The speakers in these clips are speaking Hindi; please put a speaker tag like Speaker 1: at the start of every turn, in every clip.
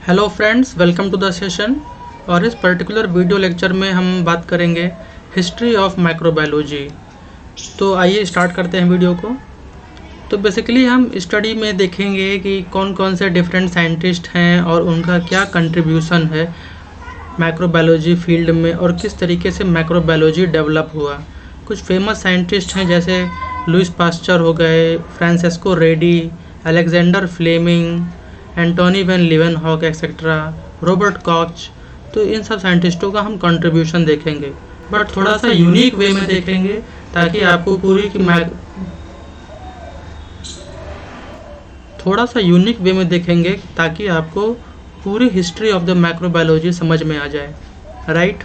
Speaker 1: Hello friends, welcome to the session. और इस पर्टिकुलर वीडियो लेक्चर में हम बात करेंगे हिस्ट्री ऑफ माइक्रोबायोलॉजी। तो आइए स्टार्ट करते हैं वीडियो को। तो बेसिकली हम स्टडी में देखेंगे कि कौन कौन से डिफरेंट साइंटिस्ट हैं और उनका क्या कंट्रीब्यूशन है माइक्रोबायोलॉजी फील्ड में और किस तरीके से माइक्रोबायोलॉजी डेवलप हुआ। कुछ फेमस साइंटिस्ट हैं जैसे लुइस पास्चर हो गए, Francesco Redi, Alexander Fleming, Antonie van Leeuwenhoek etcetera, Robert Koch. तो इन सब साइंटिस्टों का हम कंट्रीब्यूशन देखेंगे, बट थोड़ा सा यूनिक वे में देखेंगे ताकि आपको पूरी हिस्ट्री ऑफ द माइक्रोबायोलॉजी समझ में आ जाए। राइट।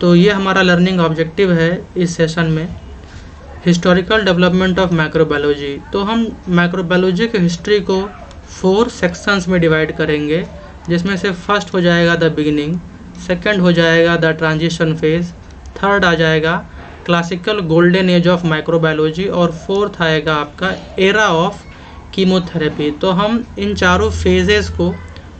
Speaker 1: तो ये हमारा लर्निंग ऑब्जेक्टिव है इस सेशन में, हिस्टोरिकल डेवलपमेंट ऑफ माइक्रोबायोलॉजी। तो हम माइक्रोबायोलॉजी की हिस्ट्री को 4 सेक्शंस में डिवाइड करेंगे, जिसमें से फर्स्ट हो जाएगा द बिगिनिंग, सेकंड हो जाएगा द ट्रांजिशन फेज, थर्ड आ जाएगा classical golden age of microbiology और फोर्थ आएगा आपका एरा ऑफ कीमोथेरेपी। तो हम इन चारों फेजेस को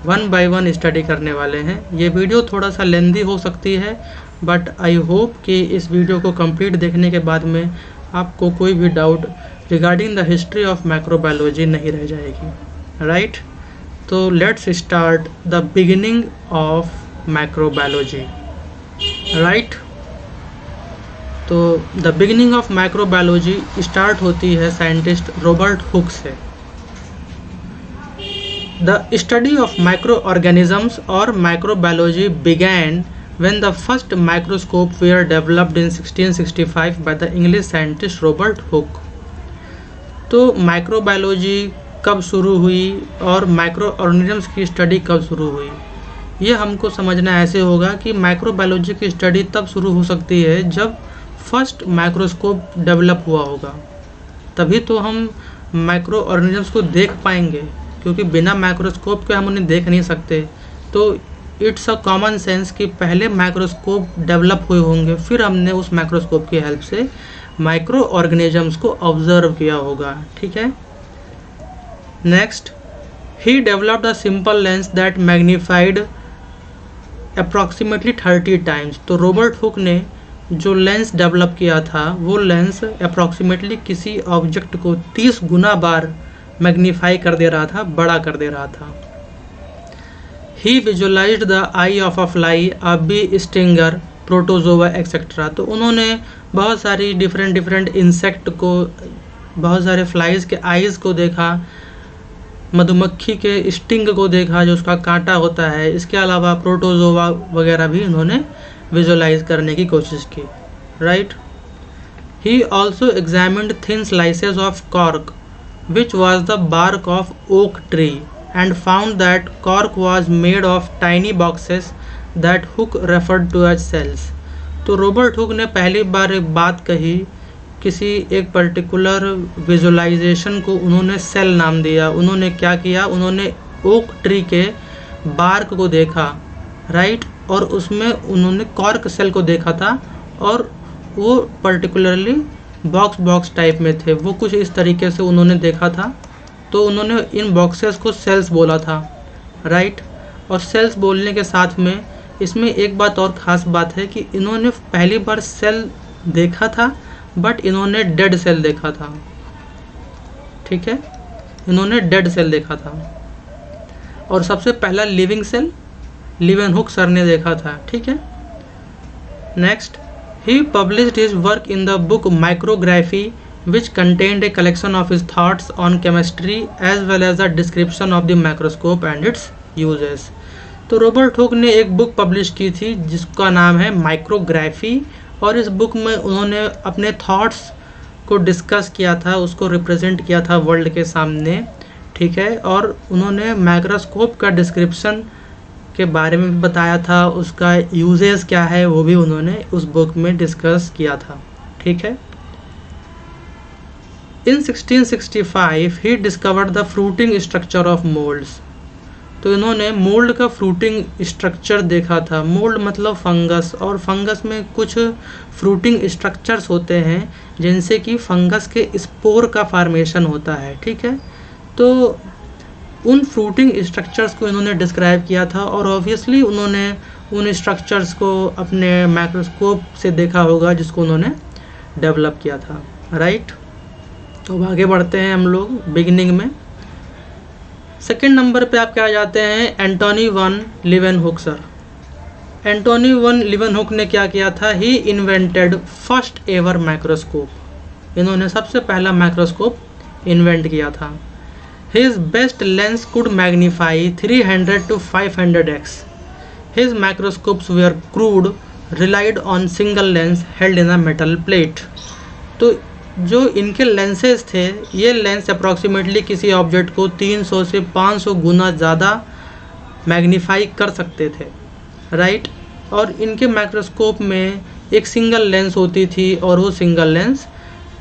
Speaker 1: 1 बाय 1 स्टडी करने वाले हैं। ये वीडियो थोड़ा सा लेंदी हो सकती है, बट आई होप कि इस वीडियो को कंप्लीट देखने के बाद में आपको कोई भी doubt regarding the history of microbiology नहीं रह जाएगी। राइट। तो let's start the beginning of microbiology. Right. तो the beginning of microbiology start होती है साइंटिस्ट रॉबर्ट हुक से। The study of micro organisms और microbiology began when the first microscope were developed in 1665 by the English scientist Robert Hooke। तो माइक्रोबायोलॉजी कब शुरू हुई और माइक्रो ऑर्गेनिजम्स की स्टडी कब शुरू हुई, ये हमको समझना ऐसे होगा कि माइक्रोबायोलॉजी की स्टडी तब शुरू हो सकती है जब फर्स्ट माइक्रोस्कोप डेवलप हुआ होगा, तभी तो हम माइक्रो ऑर्गेनिजम्स को देख पाएंगे, क्योंकि बिना माइक्रोस्कोप के हम उन्हें देख नहीं सकते। तो इट्स अ कॉमन सेंस कि पहले माइक्रोस्कोप डेवलप हुए होंगे, फिर हमने उस माइक्रोस्कोप की हेल्प से माइक्रो ऑर्गेनिजम्स को ऑब्जर्व किया होगा। ठीक है। Next, he developed a simple lens that magnified approximately 30 times. तो रॉबर्ट हुक ने जो लेंस डेवलप किया था वो लेंस अप्रॉक्सीमेटली किसी ऑब्जेक्ट को 30 गुना बार मैग्नीफाई कर दे रहा था, बड़ा कर दे रहा था। He visualized the eye of a fly, a bee stinger, protozoa etc। तो उन्होंने बहुत सारी डिफरेंट इंसेक्ट को, बहुत सारे फ्लाइज के आईज को देखा, मधुमक्खी के स्टिंग को देखा जो उसका कांटा होता है। इसके अलावा प्रोटोजोआ वगैरह भी उन्होंने विजुलाइज करने की कोशिश की। Right. He also examined thin slices of cork which was the bark of oak tree and found that cork was made of tiny boxes that Hooke referred to as cells। तो रॉबर्ट हुक ने पहली बार एक बात कही, किसी एक पर्टिकुलर विजुलाइजेशन को उन्होंने सेल नाम दिया। उन्होंने क्या किया, उन्होंने ओक ट्री के बार्क को देखा, राइट, और उसमें उन्होंने कॉर्क सेल को देखा था और वो पर्टिकुलरली बॉक्स टाइप में थे। वो कुछ इस तरीके से उन्होंने देखा था, तो उन्होंने इन बॉक्सेस को सेल्स बोला था। राइट। और सेल्स बोलने के साथ में इसमें एक बात और ख़ास बात है कि इन्होंने पहली बार सेल देखा था, बट इन्होंने डेड सेल देखा था। ठीक है, इन्होंने डेड सेल देखा था और सबसे पहला लिविंग सेल लीवेनहुक सर ने देखा था। ठीक है। Next, he published his work in the book micrography which contained a collection of his thoughts on chemistry as well as a description of the microscope and its uses। तो रॉबर्ट हुक ने एक बुक पब्लिश की थी जिसका नाम है माइक्रोग्राफी, और इस बुक में उन्होंने अपने थॉट्स को डिस्कस किया था, उसको रिप्रेजेंट किया था वर्ल्ड के सामने। ठीक है। और उन्होंने माइक्रोस्कोप का डिस्क्रिप्शन के बारे में बताया था, उसका यूजेस क्या है वो भी उन्होंने उस बुक में डिस्कस किया था। ठीक है। In 1665 he discovered the fruiting structure of molds। तो इन्होंने मोल्ड का फ्रूटिंग स्ट्रक्चर देखा था। मोल्ड मतलब फंगस, और फंगस में कुछ फ्रूटिंग स्ट्रक्चर्स होते हैं जिनसे कि फंगस के स्पोर का फॉर्मेशन होता है। ठीक है। तो उन फ्रूटिंग स्ट्रक्चर्स को इन्होंने डिस्क्राइब किया था और ऑब्वियसली उन्होंने उन स्ट्रक्चर्स को अपने माइक्रोस्कोप से देखा होगा जिसको उन्होंने डेवलप किया था, राइट। तो अब आगे बढ़ते हैं हम लोग बिगिनिंग में। सेकेंड नंबर पे आप क्या जाते हैं, Antonie van Leeuwenhoek sir. Antonie van Leeuwenhoek ने क्या किया था, he invented first ever microscope. इन्होंने सबसे पहला माइक्रोस्कोप इन्वेंट किया था। His best lens could magnify 300 to 500x। His microscopes were crude, relied on single lens held in a metal plate. तो जो इनके लेंसेज थे, ये लेंस अप्रॉक्सीमेटली किसी ऑब्जेक्ट को 300 से 500 गुना ज़्यादा मैग्नीफाई कर सकते थे, राइट। और इनके माइक्रोस्कोप में एक सिंगल लेंस होती थी और वो सिंगल लेंस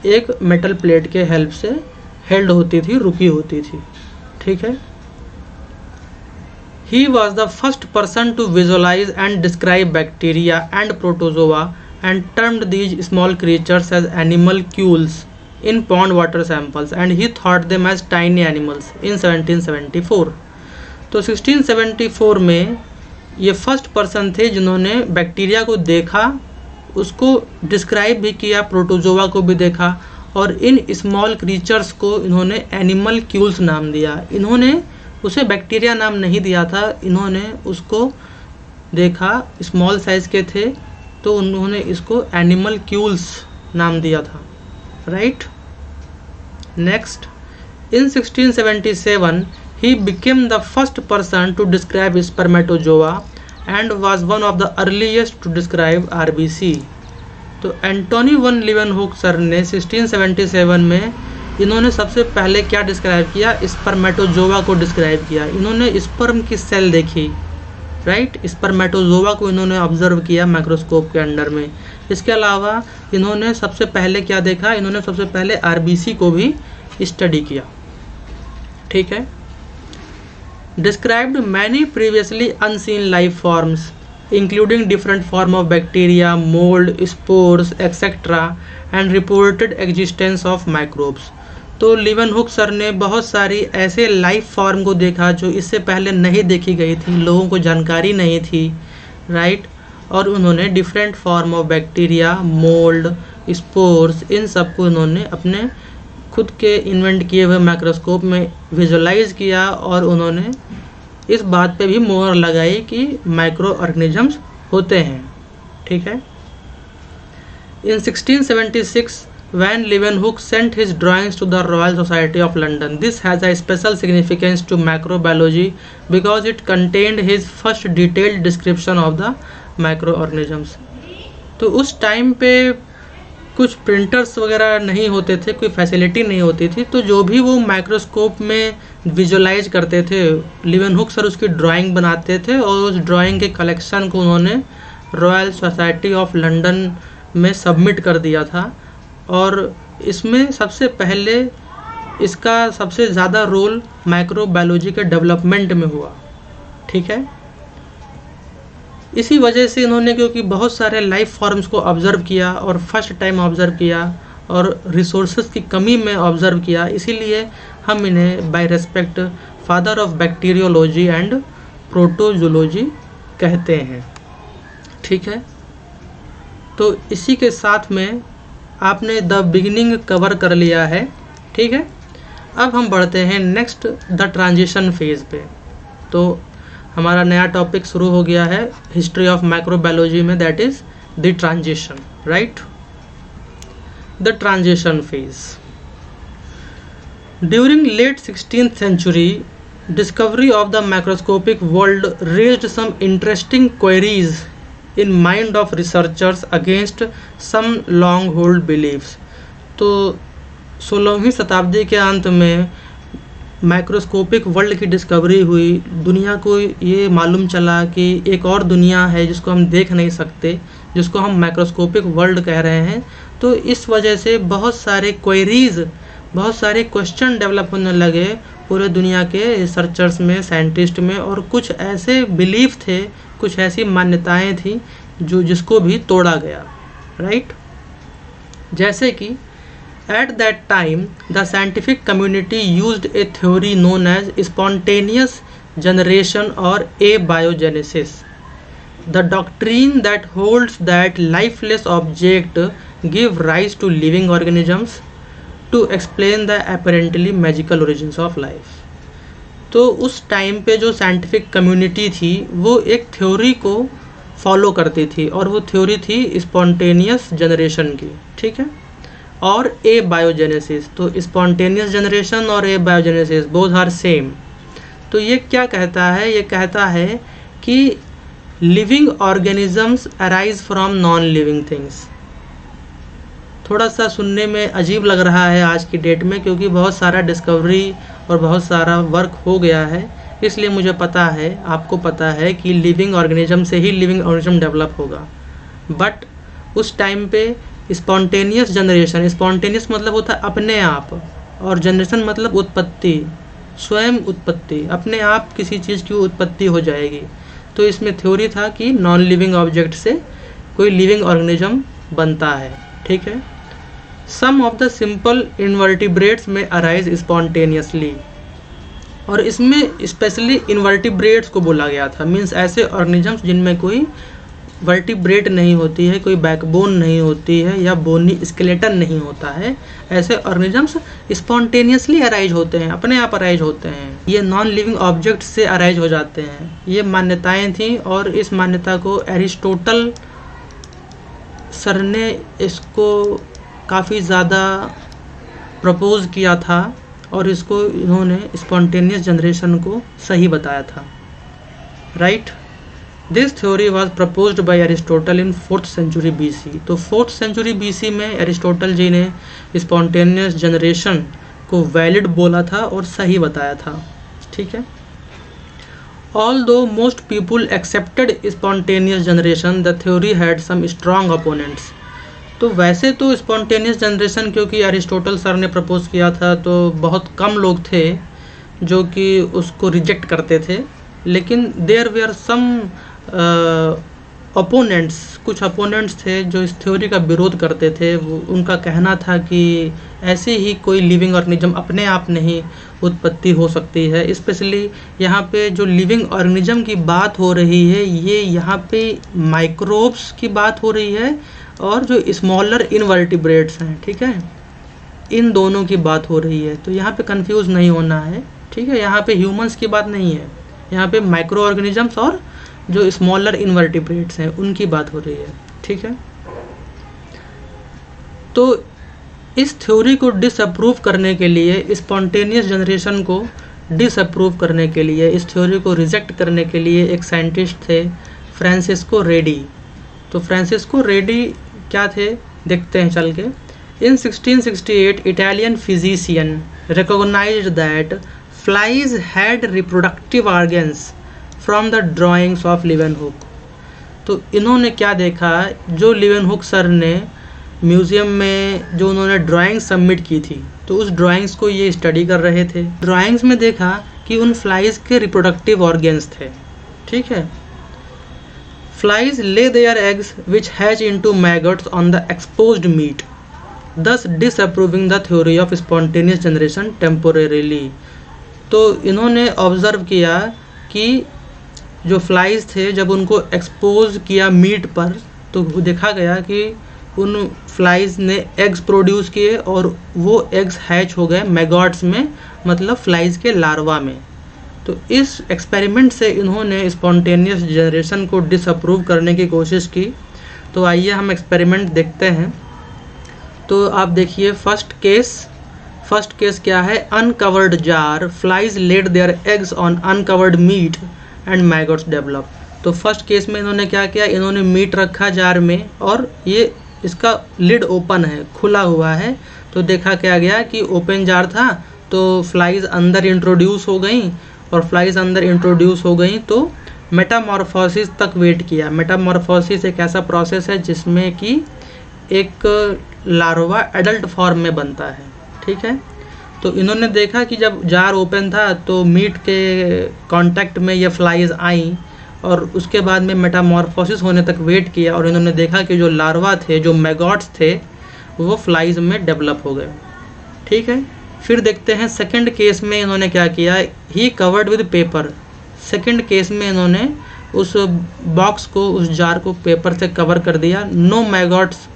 Speaker 1: एक मेटल प्लेट के हेल्प से हेल्ड होती थी, रुकी होती थी, ठीक है। He was the first person to visualize and describe bacteria and protozoa and termed these small creatures as animalcules in pond water samples and he thought them as tiny animals in 1774। तो 1674 में ये फर्स्ट पर्सन थे जिन्होंने बैक्टीरिया को देखा, उसको डिस्क्राइब भी किया, प्रोटोजोआ को भी देखा और इन स्मॉल क्रीचर्स को इन्होंने एनिमलक्यूल्स नाम दिया। इन्होंने उसे बैक्टीरिया नाम नहीं दिया था, इन्होंने उसको देखा, स्मॉल साइज़ के थे तो उन्होंने इसको एनिमलक्यूल्स नाम दिया था, right. Next, in 1677 he became the first person to describe spermatozoa and was one of the earliest to describe RBC। तो एंटोनी वन लीवेनहुक सर ने 1677 में इन्होंने सबसे पहले क्या डिस्क्राइब किया, स्पर्मेटोजोआ को डिस्क्राइब किया। इन्होंने स्पर्म की सेल देखी, राइट, स्पर्मेटोजोआ को इन्होंने ऑब्जर्व किया माइक्रोस्कोप के अंडर में। इसके अलावा इन्होंने सबसे पहले क्या देखा, इन्होंने सबसे पहले आरबीसी को भी स्टडी किया, ठीक है। Described many previously unseen life forms including different form of bacteria, mould, spores etcetera and reported existence of microbes. तो लीवेनहुक सर ने बहुत सारी ऐसे लाइफ फॉर्म को देखा जो इससे पहले नहीं देखी गई थी, लोगों को जानकारी नहीं थी, राइट। और उन्होंने different form of bacteria, mould, spores, इन सब को उन्होंने अपने खुद के इन्वेंट किए हुए माइक्रोस्कोप में विजुलाइज किया और उन्होंने इस बात पे भी मोहर लगाई कि माइक्रो ऑर्गेनिजम्स होते हैं, ठीक है। In 1676, Van Leeuwenhoek sent his drawings to the Royal Society of London. This has a special significance to microbiology because it contained his first detailed description of the microorganisms। तो उस टाइम पे कुछ प्रिंटर्स वगैरह नहीं होते थे, कोई फैसिलिटी नहीं होती थी, तो जो भी वो माइक्रोस्कोप में विजुलाइज करते थे, लीवेनहुक सर उसकी ड्राइंग बनाते थे और उस ड्राइंग के कलेक्शन को उन्होंने रॉयल सोसाइटी ऑफ लंदन में सबमिट कर दिया था। और इसमें सबसे पहले इसका सबसे ज़्यादा रोल माइक्रोबायोलॉजी के डेवलपमेंट में हुआ, ठीक है। इसी वजह से इन्होंने, क्योंकि बहुत सारे लाइफ फॉर्म्स को ऑब्ज़र्व किया और फर्स्ट टाइम ऑब्ज़र्व किया और रिसोर्सेज की कमी में ऑब्ज़र्व किया, इसीलिए हम इन्हें by respect father of bacteriology and protozoology कहते हैं, ठीक है। तो इसी के साथ में आपने द बिगिनिंग कवर कर लिया है, ठीक है। अब हम बढ़ते हैं नेक्स्ट द ट्रांजिशन फेज़ पे। तो हमारा नया टॉपिक शुरू हो गया है हिस्ट्री ऑफ माइक्रोबायोलॉजी में, that is the transition, right. The transition phase during late 16th century, discovery of the microscopic world raised some interesting queries in mind of researchers against some long-held beliefs। तो 16वीं शताब्दी के अंत में माइक्रोस्कोपिक वर्ल्ड की डिस्कवरी हुई, दुनिया को ये मालूम चला कि एक और दुनिया है जिसको हम देख नहीं सकते, जिसको हम माइक्रोस्कोपिक वर्ल्ड कह रहे हैं। तो इस वजह से बहुत सारे क्वेरीज, बहुत सारे क्वेश्चन डेवलप होने लगे पूरे दुनिया के रिसर्चर्स में, साइंटिस्ट में, और कुछ ऐसे बिलीफ थे, कुछ ऐसी मान्यताएं थी जो जिसको भी तोड़ा गया, राइट। जैसे कि At that time, the scientific community used a theory known as spontaneous generation or abiogenesis. The doctrine that holds that lifeless objects give rise to living organisms to explain the apparently magical origins of life. तो उस टाइम पे जो साइंटिफिक कम्युनिटी थी वो एक थ्योरी को फॉलो करती थी और वो थ्योरी थी स्पॉन्टेनियस जनरेशन की, ठीक है, और ए बायोजेनेसिस। तो स्पॉन्टेनियस जनरेशन और ए बायोजेनेसिस बोथ आर सेम। तो ये क्या कहता है, ये कहता है कि living organisms arise from non living things. थोड़ा सा सुनने में अजीब लग रहा है आज की डेट में, क्योंकि बहुत सारा डिस्कवरी और बहुत सारा वर्क हो गया है, इसलिए मुझे पता है, आपको पता है कि लिविंग ऑर्गेनिज्म से ही लिविंग ऑर्गेनिज्म डेवलप होगा। बट उस टाइम पे स्पॉन्टेनियस जनरेशन, स्पॉन्टेनियस मतलब होता है अपने आप, और जनरेशन मतलब उत्पत्ति, स्वयं उत्पत्ति, अपने आप किसी चीज़ की उत्पत्ति हो जाएगी। तो इसमें थ्योरी था कि नॉन लिविंग ऑब्जेक्ट से कोई लिविंग ऑर्गेनिज्म बनता है, ठीक है। सम ऑफ द सिंपल इनवर्टिब्रेट्स में अराइज स्पॉन्टेनियसली, और इसमें स्पेशली इनवर्टिब्रेट्स को बोला गया था, मीन्स ऐसे ऑर्गेनिजम्स जिनमें कोई वर्टिब्रेट नहीं होती है, कोई बैकबोन नहीं होती है या बोनी स्केलेटन नहीं होता है, ऐसे ऑर्गेनिजम्स स्पॉन्टेनियसली अराइज होते हैं, अपने आप अराइज होते हैं, ये नॉन लिविंग ऑब्जेक्ट से अराइज हो जाते हैं। ये मान्यताएं थी और इस मान्यता को एरिस्टोटल सर ने इसको काफ़ी ज़्यादा प्रपोज किया था और इसको इन्होंने स्पॉन्टेनियस जनरेशन को सही बताया था, right. This theory was proposed by Aristotle in 4th century BC। तो 4th सेंचुरी BC में एरिस्टोटल जी ने स्पॉन्टेनियस जनरेशन को वैलिड बोला था और सही बताया था, ठीक है। Although most people accepted spontaneous generation, the theory had some strong opponents। तो वैसे तो स्पॉन्टेनियस जनरेशन क्योंकि एरिस्टोटल सर ने प्रपोज किया था तो बहुत कम लोग थे जो कि उसको रिजेक्ट करते थे, लेकिन देयर वेयर सम अपोनेंट्स, कुछ अपोनेंट्स थे जो इस थ्योरी का विरोध करते थे। वो उनका कहना था कि ऐसे ही कोई लिविंग ऑर्गेनिज्म अपने आप नहीं उत्पत्ति हो सकती है। स्पेशली यहाँ पे जो लिविंग ऑर्गेनिज्म की बात हो रही है, ये यहाँ पे माइक्रोब्स की बात हो रही है और जो स्मॉलर इनवर्टिब्रेट्स हैं, ठीक है, इन दोनों की बात हो रही है। तो यहाँ पे कंफ्यूज नहीं होना है, ठीक है। यहाँ पे ह्यूमंस की बात नहीं है, यहाँ पे माइक्रो ऑर्गेनिजम्स और जो स्मॉलर इनवर्टिब्रेट्स हैं उनकी बात हो रही है, ठीक है। तो इस थ्योरी को डिसअप्रूव करने के लिए, स्पॉन्टेनियस जनरेशन को डिसअप्रूव करने के लिए, इस थ्योरी को रिजेक्ट करने के लिए एक साइंटिस्ट थे, फ्रांसिस्को रेडी। तो फ्रांसिस्को रेडी क्या थे देखते हैं चल के। In 1668 Italian physician recognised that flies had reproductive organs from the drawings of Leeuwenhoek. तो इन्होंने क्या देखा, जो लीवेनहुक सर ने म्यूज़ियम में जो उन्होंने ड्राइंग सबमिट की थी, तो उस ड्राइंग्स को ये स्टडी कर रहे थे। ड्राइंग्स में देखा कि उन फ्लाइज के रिप्रोडक्टिव ऑर्गन्स थे, ठीक है। Flies lay their eggs which hatch into maggots on the exposed meat, thus disapproving the theory of spontaneous generation temporarily। तो इन्होंने ऑब्ज़र्व किया कि जो फ्लाइज थे जब उनको एक्सपोज किया मीट पर, तो देखा गया कि उन फ्लाइज ने एग्स प्रोड्यूस किए और वो एग्स हैच हो गए मैगॉट्स में, मतलब फ्लाइज के लार्वा में। तो इस एक्सपेरिमेंट से इन्होंने स्पॉन्टेनियस जनरेशन को डिसअप्रूव करने की कोशिश की। तो आइए हम एक्सपेरिमेंट देखते हैं। तो आप देखिए फर्स्ट केस क्या है, uncovered jar, flies laid their eggs on uncovered meat and maggots develop. तो फर्स्ट केस में इन्होंने क्या किया, इन्होंने मीट रखा जार में और ये इसका लिड ओपन है, खुला हुआ है। तो देखा क्या गया कि ओपन जार था तो फ्लाइज अंदर इंट्रोड्यूस हो गई, और फ्लाइज अंदर इंट्रोड्यूस हो गई तो मेटामॉर्फोसिस तक वेट किया। मेटामॉर्फोसिस एक ऐसा प्रोसेस है जिसमें कि एक लार्वा एडल्ट फॉर्म में बनता है, ठीक है। तो इन्होंने देखा कि जब जार ओपन था तो मीट के कांटेक्ट में ये फ्लाइज आई और उसके बाद में मेटामॉर्फोसिस होने तक वेट किया, और इन्होंने देखा कि जो लार्वा थे, जो मैगॉट्स थे, वो फ्लाइज में डेवलप हो गए। ठीक है, फिर देखते हैं सेकंड केस में इन्होंने क्या किया। He covered with paper. Second case में इन्होंने उस बॉक्स को, उस जार को पेपर से कवर कर दिया। No maggots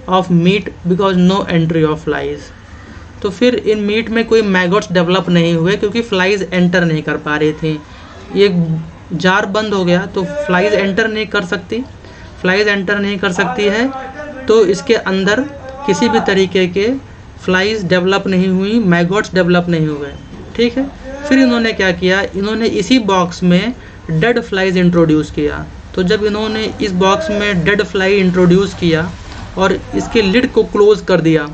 Speaker 1: of meat because no entry of flies. तो फिर इन मीट में कोई मैगॉट्स डेवलप नहीं हुए क्योंकि फ्लाइज एंटर नहीं कर पा रही थी। ये जार बंद हो गया तो फ्लाइज एंटर नहीं कर सकती। फ्लाइज एंटर नहीं कर सकती है तो इसके अंदर किसी भी तरीके के फ्लाइज डेवलप नहीं हुई, मैगॉट्स डेवलप नहीं हुए। ठीक है, फिर इन्होंने क्या किया, इन्होंने इसी बॉक्स में डेड फ्लाइज इंट्रोड्यूस किया। तो जब इन्होंने इस बॉक्स में डेड फ्लाई इंट्रोड्यूस किया और इसके लिड को क्लोज कर दिया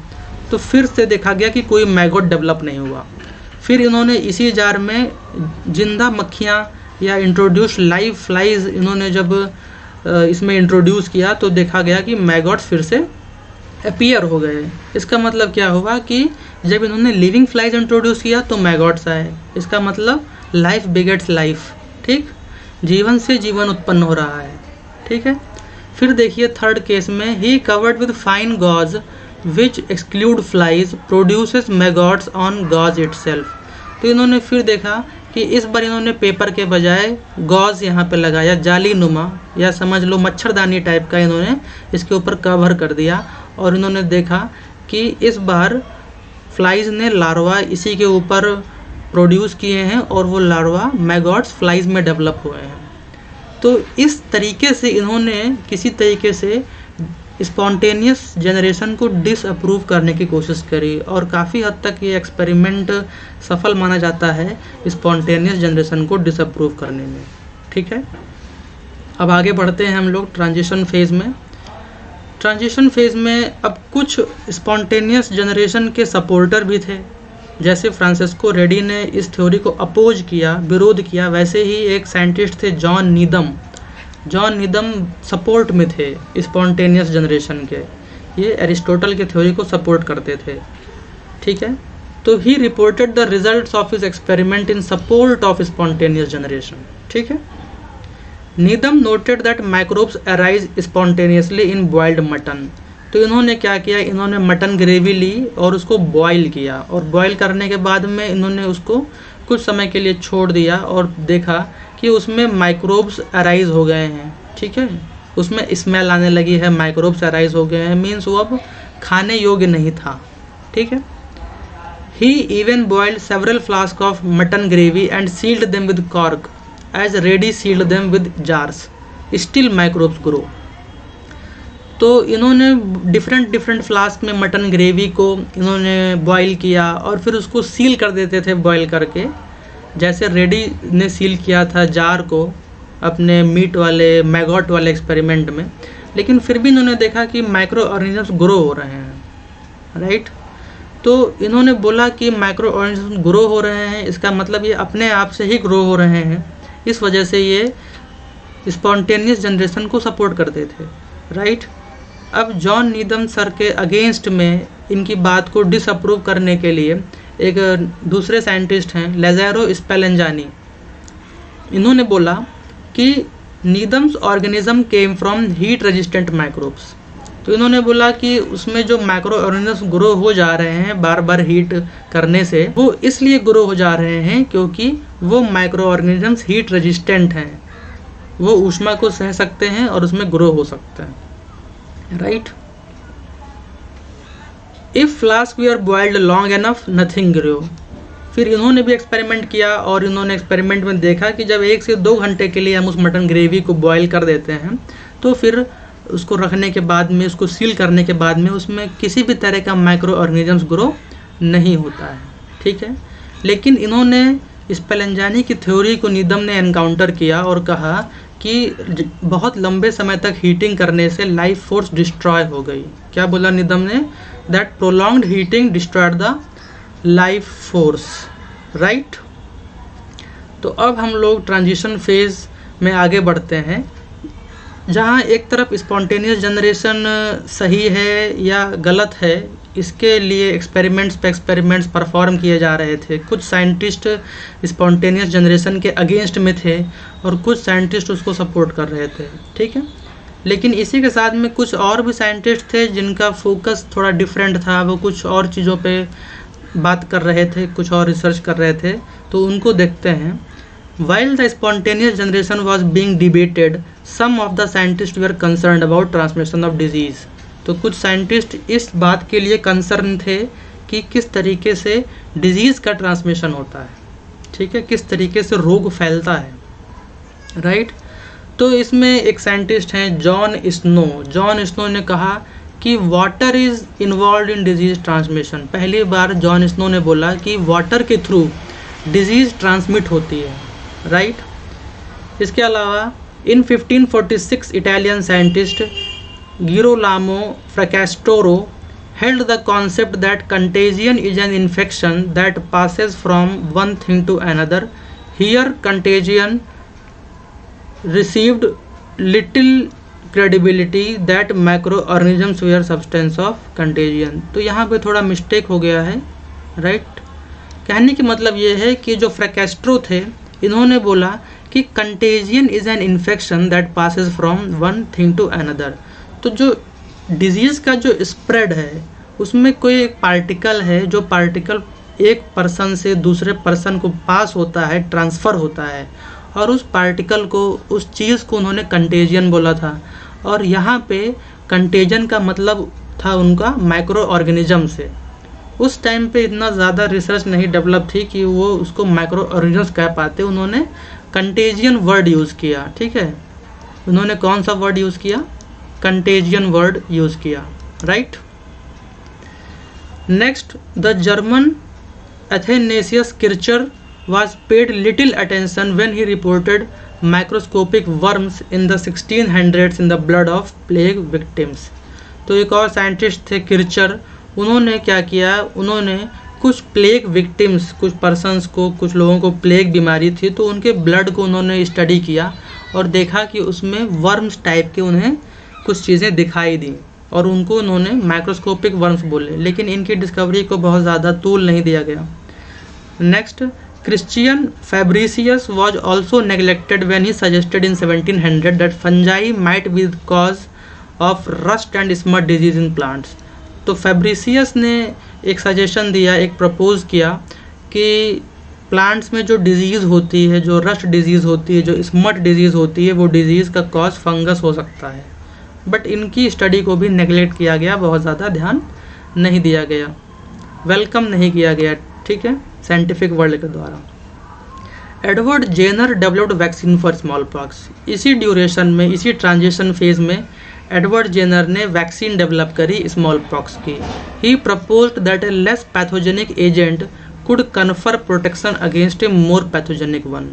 Speaker 1: तो फिर से देखा गया कि कोई मैगॉट डेवलप नहीं हुआ। फिर इन्होंने इसी जार में जिंदा मक्खियाँ या इंट्रोड्यूस लाइव फ्लाइज इन्होंने जब इसमें इंट्रोड्यूस किया तो देखा गया कि मैगॉट्स फिर से अपीयर हो गए। इसका मतलब क्या हुआ कि जब इन्होंने लिविंग फ्लाइज इंट्रोड्यूस किया तो मैगॉट्स आए। इसका मतलब लाइफ बिगेट्स लाइफ। ठीक, जीवन से जीवन उत्पन्न हो रहा है। ठीक है, फिर देखिए थर्ड केस में he covered with fine gauze which exclude flies produces maggots on gauze itself. तो इन्होंने फिर देखा कि इस बार इन्होंने पेपर के बजाय गॉज यहाँ पे लगाया, जाली नुमा या समझ लो मच्छरदानी टाइप का इन्होंने इसके ऊपर कवर कर दिया। और इन्होंने देखा कि इस बार फ्लाइज ने लार्वा इसी के ऊपर प्रोड्यूस किए हैं और वो लार्वा मैगॉट्स फ्लाइज में डेवलप हुए हैं। तो इस तरीके से इन्होंने किसी तरीके से स्पॉन्टेनियस जनरेशन को डिसअप्रूव करने की कोशिश करी और काफ़ी हद तक ये एक्सपेरिमेंट सफल माना जाता है स्पॉन्टेनियस जनरेशन को डिसअप्रूव करने में। ठीक है, अब आगे बढ़ते हैं हम लोग ट्रांजिशन फेज़ में। ट्रांजिशन फेज़ में अब कुछ स्पॉन्टेनियस जनरेशन के सपोर्टर भी थे, जैसे फ्रांसिस्को रेडी ने इस थ्योरी को अपोज किया, विरोध किया। वैसे ही एक साइंटिस्ट थे जॉन नीदम सपोर्ट में थे स्पॉन्टेनियस जनरेशन के। ये एरिस्टोटल के थ्योरी को सपोर्ट करते थे। ठीक है, तो he reported the results of his experiment in support of spontaneous generation. ठीक है, Needham noted that microbes arise spontaneously in boiled mutton. तो इन्होंने क्या किया, इन्होंने मटन ग्रेवी ली और उसको बॉईल किया और बॉईल करने के बाद में इन्होंने उसको कुछ समय के लिए छोड़ दिया और देखा कि उसमें माइक्रोब्स अराइज हो गए हैं। ठीक है, उसमें स्मेल आने लगी है, माइक्रोब्स अराइज हो गए हैं, मीन्स वो अब खाने योग्य नहीं था। ठीक है, he even boiled several flask of mutton gravy and sealed them with cork as ready sealed them with jars, still microbes grow. तो इन्होंने डिफरेंट फ्लास्क में मटन ग्रेवी को इन्होंने बॉईल किया और फिर उसको सील कर देते थे बॉईल करके, जैसे रेडी ने सील किया था जार को अपने मीट वाले मैगॉट वाले एक्सपेरिमेंट में। लेकिन फिर भी इन्होंने देखा कि माइक्रो ऑर्गेनिजम्स ग्रो हो रहे हैं। राइट, तो इन्होंने बोला कि माइक्रो ऑर्गेनिजम्स ग्रो हो रहे हैं, इसका मतलब ये अपने आप से ही ग्रो हो रहे हैं। इस वजह से ये स्पॉन्टेनियस जनरेशन को सपोर्ट करते थे। राइट, अब जॉन नीदम सर के अगेंस्ट में इनकी बात को डिसअप्रूव करने के लिए एक दूसरे साइंटिस्ट हैं लेज़ारो स्पेलेंजानी। इन्होंने बोला कि Needham's organism came from heat resistant microbes. तो इन्होंने बोला कि उसमें जो माइक्रो ऑर्गेनिज्म ग्रो हो जा रहे हैं बार बार हीट करने से, वो इसलिए ग्रो हो जा रहे हैं क्योंकि वो माइक्रो ऑर्गेनिजम्स हीट रेजिस्टेंट हैं, वो ऊष्मा को सह सकते हैं और उसमें ग्रो हो सकते हैं। Right, if flask we are boiled long enough nothing grow. फिर इन्होंने भी एक्सपेरिमेंट किया और इन्होंने एक्सपेरिमेंट में देखा कि जब 1 से 2 घंटे के लिए हम उस मटन ग्रेवी को बॉईल कर देते हैं तो फिर उसको रखने के बाद में, उसको सील करने के बाद में उसमें किसी भी तरह का माइक्रो ऑर्गेनिजम्स ग्रो नहीं होता है। ठीक है, लेकिन इन्होंने स्पेलेंजानी की थ्योरी को नीदम ने एनकाउंटर किया और कहा कि बहुत लंबे समय तक हीटिंग करने से लाइफ फोर्स डिस्ट्रॉय हो गई। क्या बोला नीदम ने? That prolonged heating destroyed the life force. Right, तो अब हम लोग ट्रांजिशन फेज में आगे बढ़ते हैं, जहाँ एक तरफ स्पॉन्टेनियस जनरेशन सही है या गलत है, इसके लिए एक्सपेरिमेंट्स परफॉर्म किए जा रहे थे। कुछ साइंटिस्ट स्पॉन्टेनियस जनरेशन के अगेंस्ट में थे और कुछ साइंटिस्ट उसको सपोर्ट कर रहे थे। ठीक है, लेकिन इसी के साथ में कुछ और भी साइंटिस्ट थे जिनका फोकस थोड़ा डिफरेंट था, वो कुछ और चीज़ों पे बात कर रहे थे, कुछ और रिसर्च कर रहे थे, तो उनको देखते हैं। While the spontaneous generation was being debated, some of the scientists were concerned about transmission of disease. तो कुछ साइंटिस्ट इस बात के लिए कंसर्न थे कि किस तरीके से डिजीज़ का ट्रांसमिशन होता है, ठीक है, किस तरीके से रोग फैलता है, राइट। तो इसमें एक साइंटिस्ट हैं जॉन स्नो। जॉन स्नो ने कहा कि water is involve in disease transmission. पहली बार जॉन स्नो ने बोला कि वाटर के थ्रू डिजीज़ ट्रांसमिट होती है, राइट। इसके अलावा in 1546 Italian scientist Girolamo Fracastoro held the concept that contagion is an infection that passes from one thing to another. Here contagion received little credibility that microorganisms were substance of contagion. तो यहाँ पे थोड़ा मिस्टेक हो गया है, राइट। कहने की मतलब ये है कि जो फ्रैकास्ट्रो थे, इन्होंने बोला कि contagion is an infection that passes from one thing to another. तो जो डिजीज़ का जो स्प्रेड है उसमें कोई एक पार्टिकल है, जो पार्टिकल एक पर्सन से दूसरे पर्सन को पास होता है, ट्रांसफ़र होता है, और उस पार्टिकल को, उस चीज़ को उन्होंने कंटेजियन बोला था। और यहाँ पे कंटेजन का मतलब था उनका माइक्रो ऑर्गेनिज्म से। उस टाइम पे इतना ज़्यादा रिसर्च नहीं डेवलप थी कि वो उसको माइक्रो ऑर्गेनिज्म कह पाते। उन्होंने कंटेजियन वर्ड यूज़ किया, ठीक है। उन्होंने कौन सा वर्ड यूज़ किया? कंटेजियन वर्ड यूज़ किया, right. Next, the German Athanasius Kircher was paid little attention when he reported microscopic worms in the 1600s in the blood of plague victims. तो एक और साइंटिस्ट थे किर्चर, उन्होंने क्या किया, उन्होंने कुछ प्लेग विक्टिम्स, कुछ पर्सन्स को, कुछ लोगों को प्लेग बीमारी थी, तो उनके ब्लड को उन्होंने स्टडी किया और देखा कि उसमें वर्म्स टाइप के उन्हें कुछ चीज़ें दिखाई दी, और उनको उन्होंने माइक्रोस्कोपिक वर्म्स बोले, लेकिन इनकी डिस्कवरी को बहुत ज़्यादा तूल नहीं दिया गया। Next, Christian Fabricius was also neglected when he suggested in 1700 that fungi might be the cause of rust and smut disease in plants. तो Fabricius ने एक सजेशन दिया, एक प्रपोज किया कि प्लांट्स में जो डिजीज़ होती है, जो रस्ट डिजीज़ होती है, जो स्मट डिजीज़ होती है, वो डिजीज़ का कॉज फंगस हो सकता है। बट इनकी स्टडी को भी नेगलेक्ट किया गया, बहुत ज़्यादा ध्यान नहीं दिया गया, वेलकम नहीं किया गया, ठीक है, साइंटिफिक वर्ल्ड के द्वारा। Edward Jenner developed vaccine for small pox. इसी ड्यूरेशन में, इसी ट्रांजिशन फेज में एडवर्ड जेनर ने वैक्सीन डेवलप करी स्मॉल पॉक्स की। He proposed that a less pathogenic agent could confer protection against a more pathogenic one.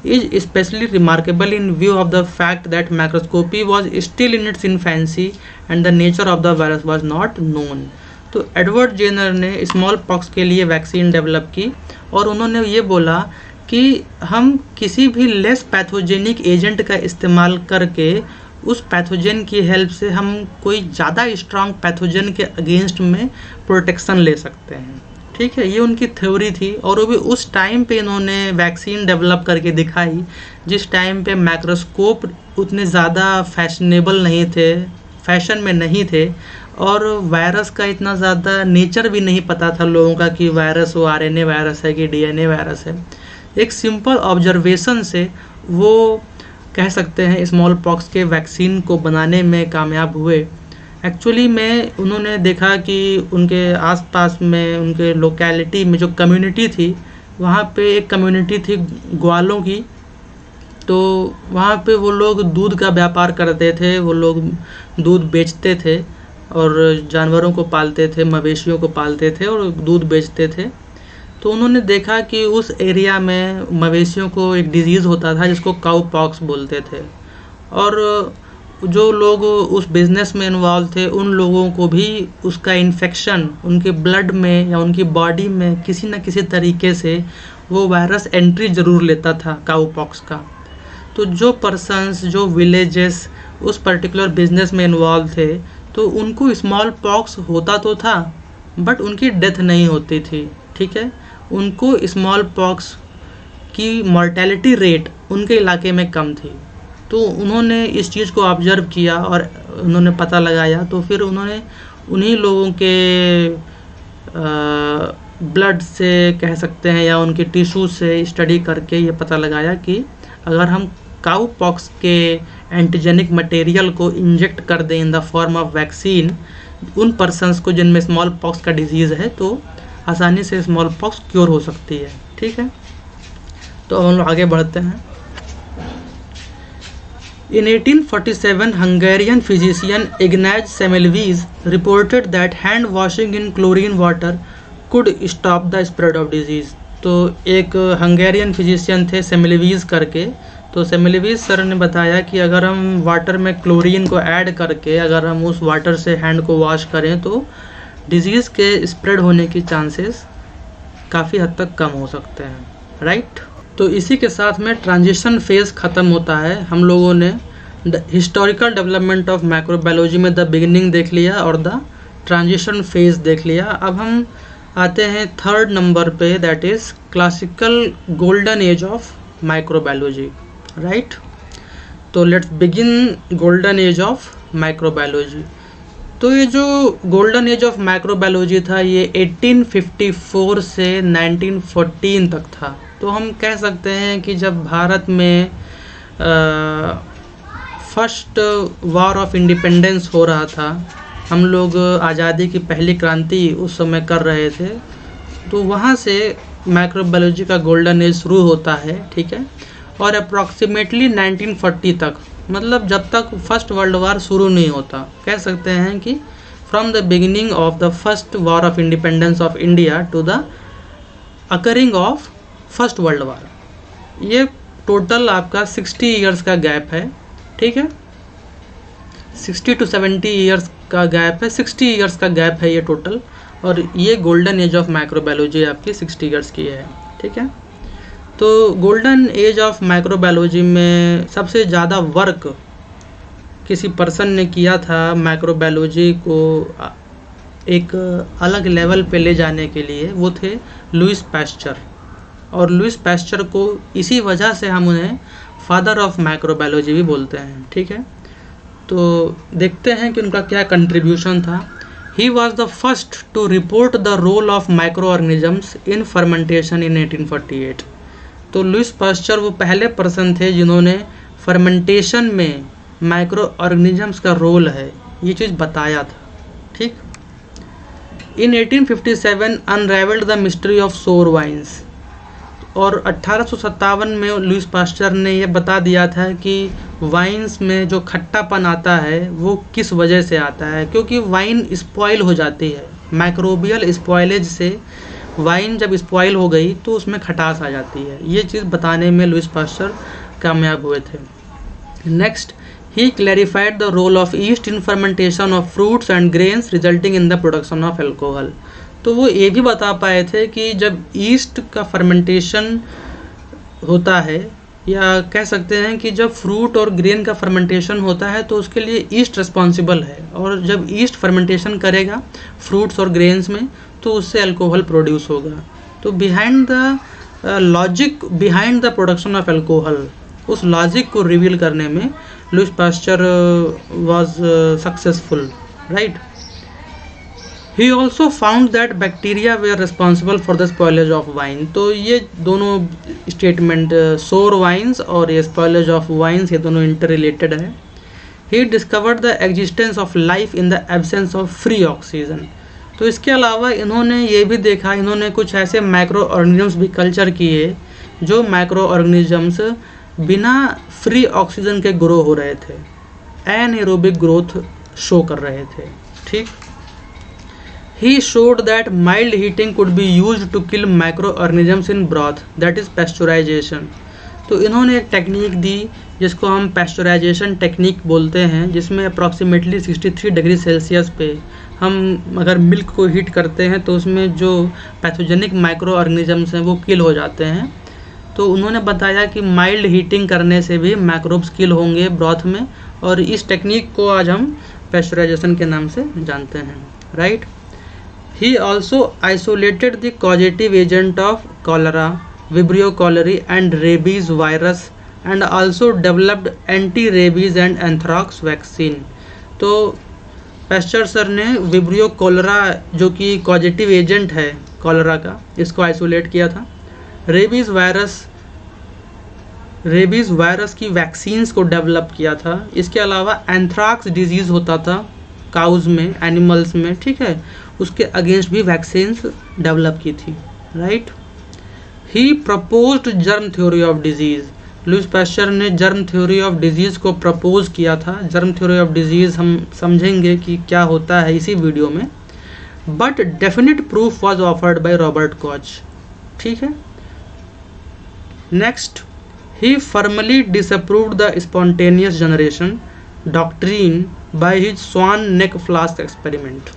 Speaker 1: Is specially remarkable in view of the fact that microscopy was still in its infancy and the nature of the virus was not known. तो एडवर्ड जेनर ने स्मॉल पॉक्स के लिए वैक्सीन डेवलप की, और उन्होंने ये बोला कि हम किसी भी लेस पैथोजेनिक एजेंट का इस्तेमाल करके उस पैथोजन की हेल्प से हम कोई ज़्यादा स्ट्रांग पैथोजन के अगेंस्ट में प्रोटेक्शन ले सकते हैं, ठीक है। ये उनकी थ्योरी थी, और वो भी उस टाइम पे इन्होंने वैक्सीन डेवलप करके दिखाई जिस टाइम पे माइक्रोस्कोप उतने ज़्यादा फैशनेबल नहीं थे, फैशन में नहीं थे, और वायरस का इतना ज़्यादा नेचर भी नहीं पता था लोगों का कि वायरस वो आरएनए वायरस है कि डीएनए वायरस है। एक सिंपल ऑब्जर्वेशन से वो कह सकते हैं स्मॉल पॉक्स के वैक्सीन को बनाने में कामयाब हुए। एक्चुअली में उन्होंने देखा कि उनके आसपास में, उनके लोकेलिटी में जो कम्युनिटी थी, वहाँ पे एक कम्युनिटी थी ग्वालों की, तो वहाँ पे वो लोग दूध का व्यापार करते थे, वो लोग दूध बेचते थे और जानवरों को पालते थे, मवेशियों को पालते थे और दूध बेचते थे। तो उन्होंने देखा कि उस एरिया में मवेशियों को एक डिजीज़ होता था जिसको काउ पॉक्स बोलते थे, और जो लोग उस बिज़नेस में इन्वॉल्व थे उन लोगों को भी उसका इन्फेक्शन उनके ब्लड में या उनकी बॉडी में किसी न किसी तरीके से वो वायरस एंट्री ज़रूर लेता था काउ पॉक्स का। तो जो पर्सन्स, जो विलेजेस उस पर्टिकुलर बिजनेस में इन्वॉल्व थे, तो उनको स्मॉल पॉक्स होता तो था बट उनकी डेथ नहीं होती थी, ठीक है। उनको स्मॉल पॉक्स की मॉर्टेलिटी रेट उनके इलाके में कम थी। तो उन्होंने इस चीज़ को ऑब्जर्व किया और उन्होंने पता लगाया, तो फिर उन्होंने उन्हीं लोगों के ब्लड से कह सकते हैं या उनके टिश्यू से स्टडी करके ये पता लगाया कि अगर हम काऊ पॉक्स के एंटीजेनिक मटेरियल को इंजेक्ट कर दें in the form of vaccine उन पर्सन्स को जिनमें स्मॉल पॉक्स का डिजीज़ है, तो आसानी से स्मॉल पॉक्स क्योर हो सकती है। ठीक है, तो हम लोग आगे बढ़ते हैं। In 1847, Hungarian physician Ignaz Semmelweis reported that hand washing in chlorine water could stop the spread of disease। तो एक हंगेरियन फिजिशियन थे सेमेलवीज करके, तो सेमेलवीज सर ने बताया कि अगर हम वाटर में क्लोरीन को ऐड करके अगर हम उस वाटर से हैंड को वॉश करें तो डिजीज़ के स्प्रेड होने की चांसेस काफ़ी हद तक कम हो सकते हैं। राइट, तो इसी के साथ में ट्रांजिशन फेज़ ख़त्म होता है। हम लोगों ने हिस्टोरिकल डेवलपमेंट ऑफ माइक्रोबायोलॉजी में द बिगिनिंग देख लिया और द ट्रांजिशन फेज़ देख लिया। अब हम आते हैं थर्ड नंबर पे, that is classical golden age of microbiology. Right, तो let's begin golden age of microbiology. तो ये जो गोल्डन एज ऑफ माइक्रोबायोलॉजी था ये 1854 से 1914 तक था। तो हम कह सकते हैं कि जब भारत में फर्स्ट वॉर ऑफ इंडिपेंडेंस हो रहा था, हम लोग आज़ादी की पहली क्रांति उस समय कर रहे थे, तो वहाँ से माइक्रोबायोलॉजी का गोल्डन एज शुरू होता है। ठीक है, और अप्रॉक्सीमेटली 1940 तक, मतलब जब तक फर्स्ट वर्ल्ड वार शुरू नहीं होता, कह सकते हैं कि from the beginning of the first war of independence of India to the occurring of first world war, ये टोटल आपका 60 ईयर्स का गैप है। ठीक है, 60 to 70 ईयर्स का गैप है, 60 ईयर्स का गैप है ये टोटल, और ये गोल्डन एज ऑफ माइक्रोबायोलॉजी आपकी 60 ईयर्स की है। ठीक है, तो गोल्डन एज ऑफ माइक्रोबायोलॉजी में सबसे ज़्यादा वर्क किसी पर्सन ने किया था माइक्रोबायोलॉजी को एक अलग लेवल पे ले जाने के लिए, वो थे लुईस पैस्चर। और लुईस पैस्चर को इसी वजह से हम उन्हें फादर ऑफ माइक्रोबायोलॉजी भी बोलते हैं। ठीक है, तो देखते हैं कि उनका क्या कंट्रीब्यूशन था। He was the first to report the role of micro organisms in fermentation in 1848। तो लुईस पैस्चर वो पहले पर्सन थे जिन्होंने फर्मेंटेशन में माइक्रो ऑर्गेनिजम्स का रोल है ये चीज़ बताया था। ठीक, इन 1857 अनराइवल्ड द मिस्ट्री ऑफ सोर वाइन्स, और 1857 में लुईस पैस्चर ने ये बता दिया था कि वाइन्स में जो खट्टापन आता है वो किस वजह से आता है, क्योंकि वाइन स्पॉइल हो जाती है। माइक्रोबियल स्पॉइलेज से वाइन जब स्पॉइल हो गई तो उसमें खटास आ जाती है। ये चीज़ बताने में लुईस पैस्चर कामयाब हुए थे। Next, he clarified the role of yeast in fermentation of fruits and grains resulting in the production of alcohol. तो वो ये भी बता पाए थे कि जब ईस्ट का फर्मेंटेशन होता है, या कह सकते हैं कि जब फ्रूट और ग्रेन का फर्मेंटेशन होता है तो उसके लिए ईस्ट रिस्पॉन्सिबल है, और जब ईस्ट फर्मेंटेशन करेगा फ्रूट्स और ग्रेन्स में तो उससे अल्कोहल प्रोड्यूस होगा। तो behind the logic behind the production of alcohol, उस लॉजिक को रिवील करने में Louis Pasteur was successful. Right, he also found that bacteria were responsible for the spoilage of wine. तो ये दोनों स्टेटमेंट, सोर वाइन्स और ये स्पॉइलेज ऑफ वाइन्स, ये दोनों इंटर रिलेटेड है। He discovered the existence of life in the absence of free oxygen. तो इसके अलावा इन्होंने ये भी देखा, इन्होंने कुछ ऐसे माइक्रो ऑर्गेनिजम्स भी कल्चर किए जो माइक्रो ऑर्गेनिजम्स बिना फ्री ऑक्सीजन के ग्रो हो रहे थे, एनएरोबिक ग्रोथ शो कर रहे थे। ठीक, he showed that mild heating could be used to kill microorganisms in broth, that is pasteurization। तो इन्होंने एक टेक्निक दी जिसको हम पैस्चराइजेशन टेक्निक बोलते हैं, जिसमें अप्रॉक्सीमेटली 63 डिग्री सेल्सियस पे हम अगर मिल्क को हीट करते हैं तो उसमें जो पैथोजेनिक माइक्रो ऑर्गेनिजम्स हैं वो किल हो जाते हैं। तो उन्होंने बताया कि माइल्ड हीटिंग करने से भी माइक्रोब्स किल होंगे ब्रॉथ में, और इस टेक्निक को आज हम पैस्चराइजेशन के नाम से जानते हैं। Right, He also isolated the causative agent of cholera, Vibrio cholerae and rabies virus and also developed anti rabies and anthrax vaccine. तो पैस्चर सर ने विब्रियो कोलेरा जो कि कॉजेटिव एजेंट है कॉलेरा का, इसको आइसोलेट किया था। रेबीज़ वायरस की वैक्सीन्स को डेवलप किया था। इसके अलावा एंथ्राक्स डिजीज़ होता था काउज में, एनिमल्स में, ठीक है, उसके अगेंस्ट भी वैक्सीन्स डेवलप की थी, right. He proposed germ theory of disease. Louis Pasteur ने जर्म थ्योरी ऑफ डिजीज़ को प्रपोज किया था। जर्म थ्योरी ऑफ डिजीज़ हम समझेंगे कि क्या होता है इसी वीडियो में। But definite proof was offered by Robert Koch, ठीक है। Next, he firmly disapproved the spontaneous generation doctrine by his swan neck flask experiment.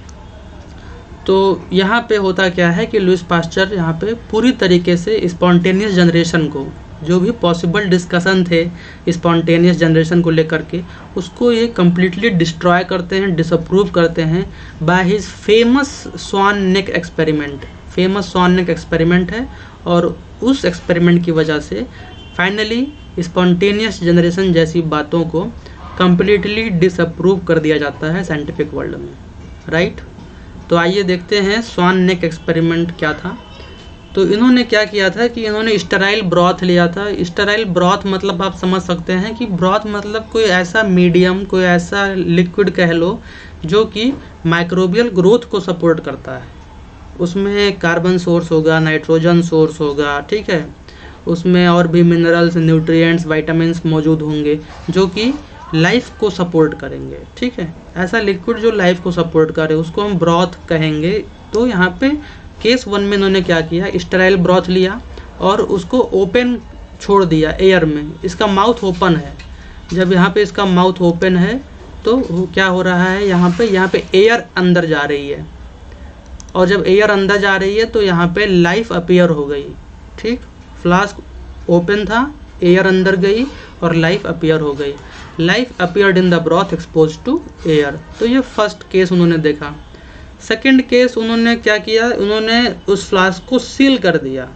Speaker 1: तो यहाँ पे होता क्या है कि लुईस पास्चर यहाँ पे पूरी तरीके से स्पॉन्टेनियस जनरेशन को, जो भी पॉसिबल डिस्कशन थे स्पॉन्टेनियस जनरेशन को लेकर के, उसको ये कम्प्लीटली डिस्ट्रॉय करते हैं, डिसअप्रूव करते हैं by his famous swan neck experiment. Famous swan neck experiment है और उस एक्सपेरिमेंट की वजह से फाइनली स्पॉन्टेनियस जनरेशन जैसी बातों को कम्प्लीटली डिसअप्रूव कर दिया जाता है साइंटिफिक वर्ल्ड में, राइट। तो आइए देखते हैं स्वान नेक एक्सपेरिमेंट क्या था। तो इन्होंने क्या किया था कि इन्होंने स्टेराइल ब्रॉथ लिया था। स्टेराइल ब्रॉथ मतलब आप समझ सकते हैं कि ब्रॉथ मतलब कोई ऐसा मीडियम, कोई ऐसा लिक्विड कह लो जो कि माइक्रोबियल ग्रोथ को सपोर्ट करता है। उसमें कार्बन सोर्स होगा, नाइट्रोजन सोर्स होगा, ठीक है, उसमें और भी मिनरल्स, न्यूट्रिएंट्स, विटामिन्स मौजूद होंगे जो कि लाइफ को सपोर्ट करेंगे, ठीक है। ऐसा लिक्विड जो लाइफ को सपोर्ट करे उसको हम ब्रॉथ कहेंगे। तो यहाँ पे केस 1 में इन्होंने क्या किया, स्टेराइल ब्रॉथ लिया और उसको ओपन छोड़ दिया एयर में। इसका माउथ ओपन है। जब यहाँ पे इसका माउथ ओपन है तो क्या हो रहा है, यहाँ पे एयर अंदर जा रही है, और जब एयर अंदर जा रही है तो यहाँ पे लाइफ अपीयर हो गई, ठीक। फ्लास्क ओपन था, एयर अंदर गई और लाइफ अपीयर हो गई। Life appeared in the broth expose to air. तो ये फर्स्ट केस उन्होंने देखा। सेकेंड केस उन्होंने क्या किया, उन्होंने उस फ्लास्क को सील कर दिया।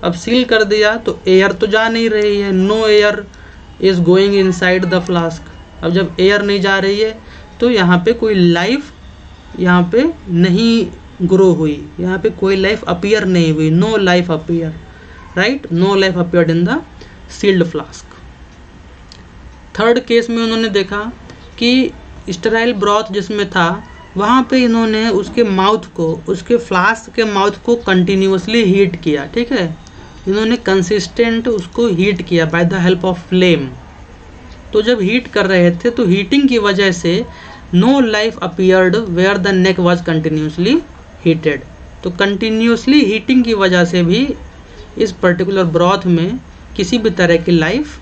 Speaker 1: अब सील कर दिया तो एयर तो जा नहीं रही है, no air is going inside the flask. अब जब एयर नहीं जा रही है तो यहाँ पे कोई लाइफ यहाँ पे नहीं ग्रो हुई, यहाँ पे कोई लाइफ अपीयर नहीं हुई, no life appear, right, no life appeared in the sealed flask. Third case में उन्होंने देखा कि स्टेराइल ब्रॉथ जिसमें था वहाँ पे इन्होंने उसके माउथ को, उसके फ्लास्क के माउथ को कंटिन्यूसली हीट किया, ठीक है। इन्होंने कंसिस्टेंट उसको हीट किया by the help of flame. तो जब हीट कर रहे थे तो हीटिंग की वजह से no life appeared where the neck was continuously heated. तो कंटिन्यूसली हीटिंग की वजह से भी इस पर्टिकुलर ब्रॉथ में किसी भी तरह की लाइफ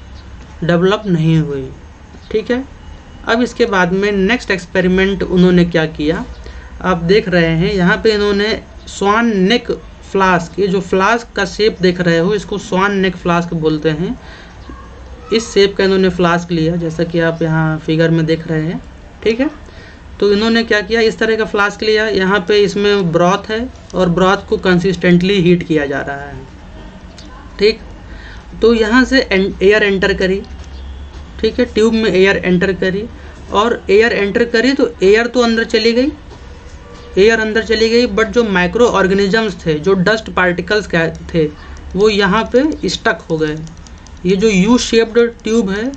Speaker 1: डेवलप नहीं हुई, ठीक है। अब इसके बाद में नेक्स्ट एक्सपेरिमेंट उन्होंने क्या किया, आप देख रहे हैं यहाँ पे इन्होंने स्वान नेक फ्लास्क, ये जो फ्लास्क का शेप देख रहे हो इसको स्वान नेक फ्लास्क बोलते हैं। इस शेप का इन्होंने फ्लास्क लिया जैसा कि आप यहाँ फिगर में देख रहे हैं, ठीक है। तो इन्होंने क्या किया, इस तरह का फ्लास्क लिया, यहाँ पे इसमें ब्रॉथ है और ब्रॉथ को कंसिस्टेंटली हीट किया जा रहा है, ठीक। तो यहाँ से एयर एंटर करी, ठीक है, ट्यूब में एयर एंटर करी और एयर एंटर करी तो एयर तो अंदर चली गई, एयर अंदर चली गई, बट जो माइक्रो ऑर्गेनिजम्स थे, जो डस्ट पार्टिकल्स थे, वो यहाँ पे स्टक हो गए। ये जो यू शेप्ड ट्यूब है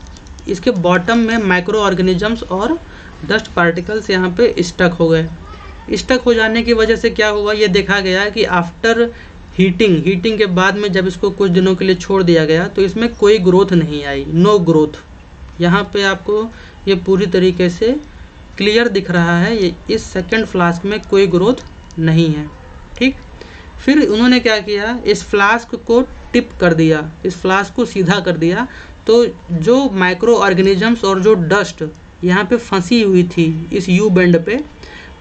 Speaker 1: इसके बॉटम में माइक्रो ऑर्गेनिजम्स और डस्ट पार्टिकल्स यहाँ पे स्टक हो गए। स्टक हो जाने की वजह से क्या हुआ, ये देखा गया कि आफ्टर हीटिंग के बाद में जब इसको कुछ दिनों के लिए छोड़ दिया गया तो इसमें कोई ग्रोथ नहीं आई, नो ग्रोथ। यहाँ पे आपको ये पूरी तरीके से क्लियर दिख रहा है, ये इस सेकंड फ्लास्क में कोई ग्रोथ नहीं है, ठीक। फिर उन्होंने क्या किया, इस फ्लास्क को टिप कर दिया, इस फ्लास्क को सीधा कर दिया। तो जो माइक्रो ऑर्गेनिजम्स और जो डस्ट यहाँ पे फंसी हुई थी इस यू बेंड पे,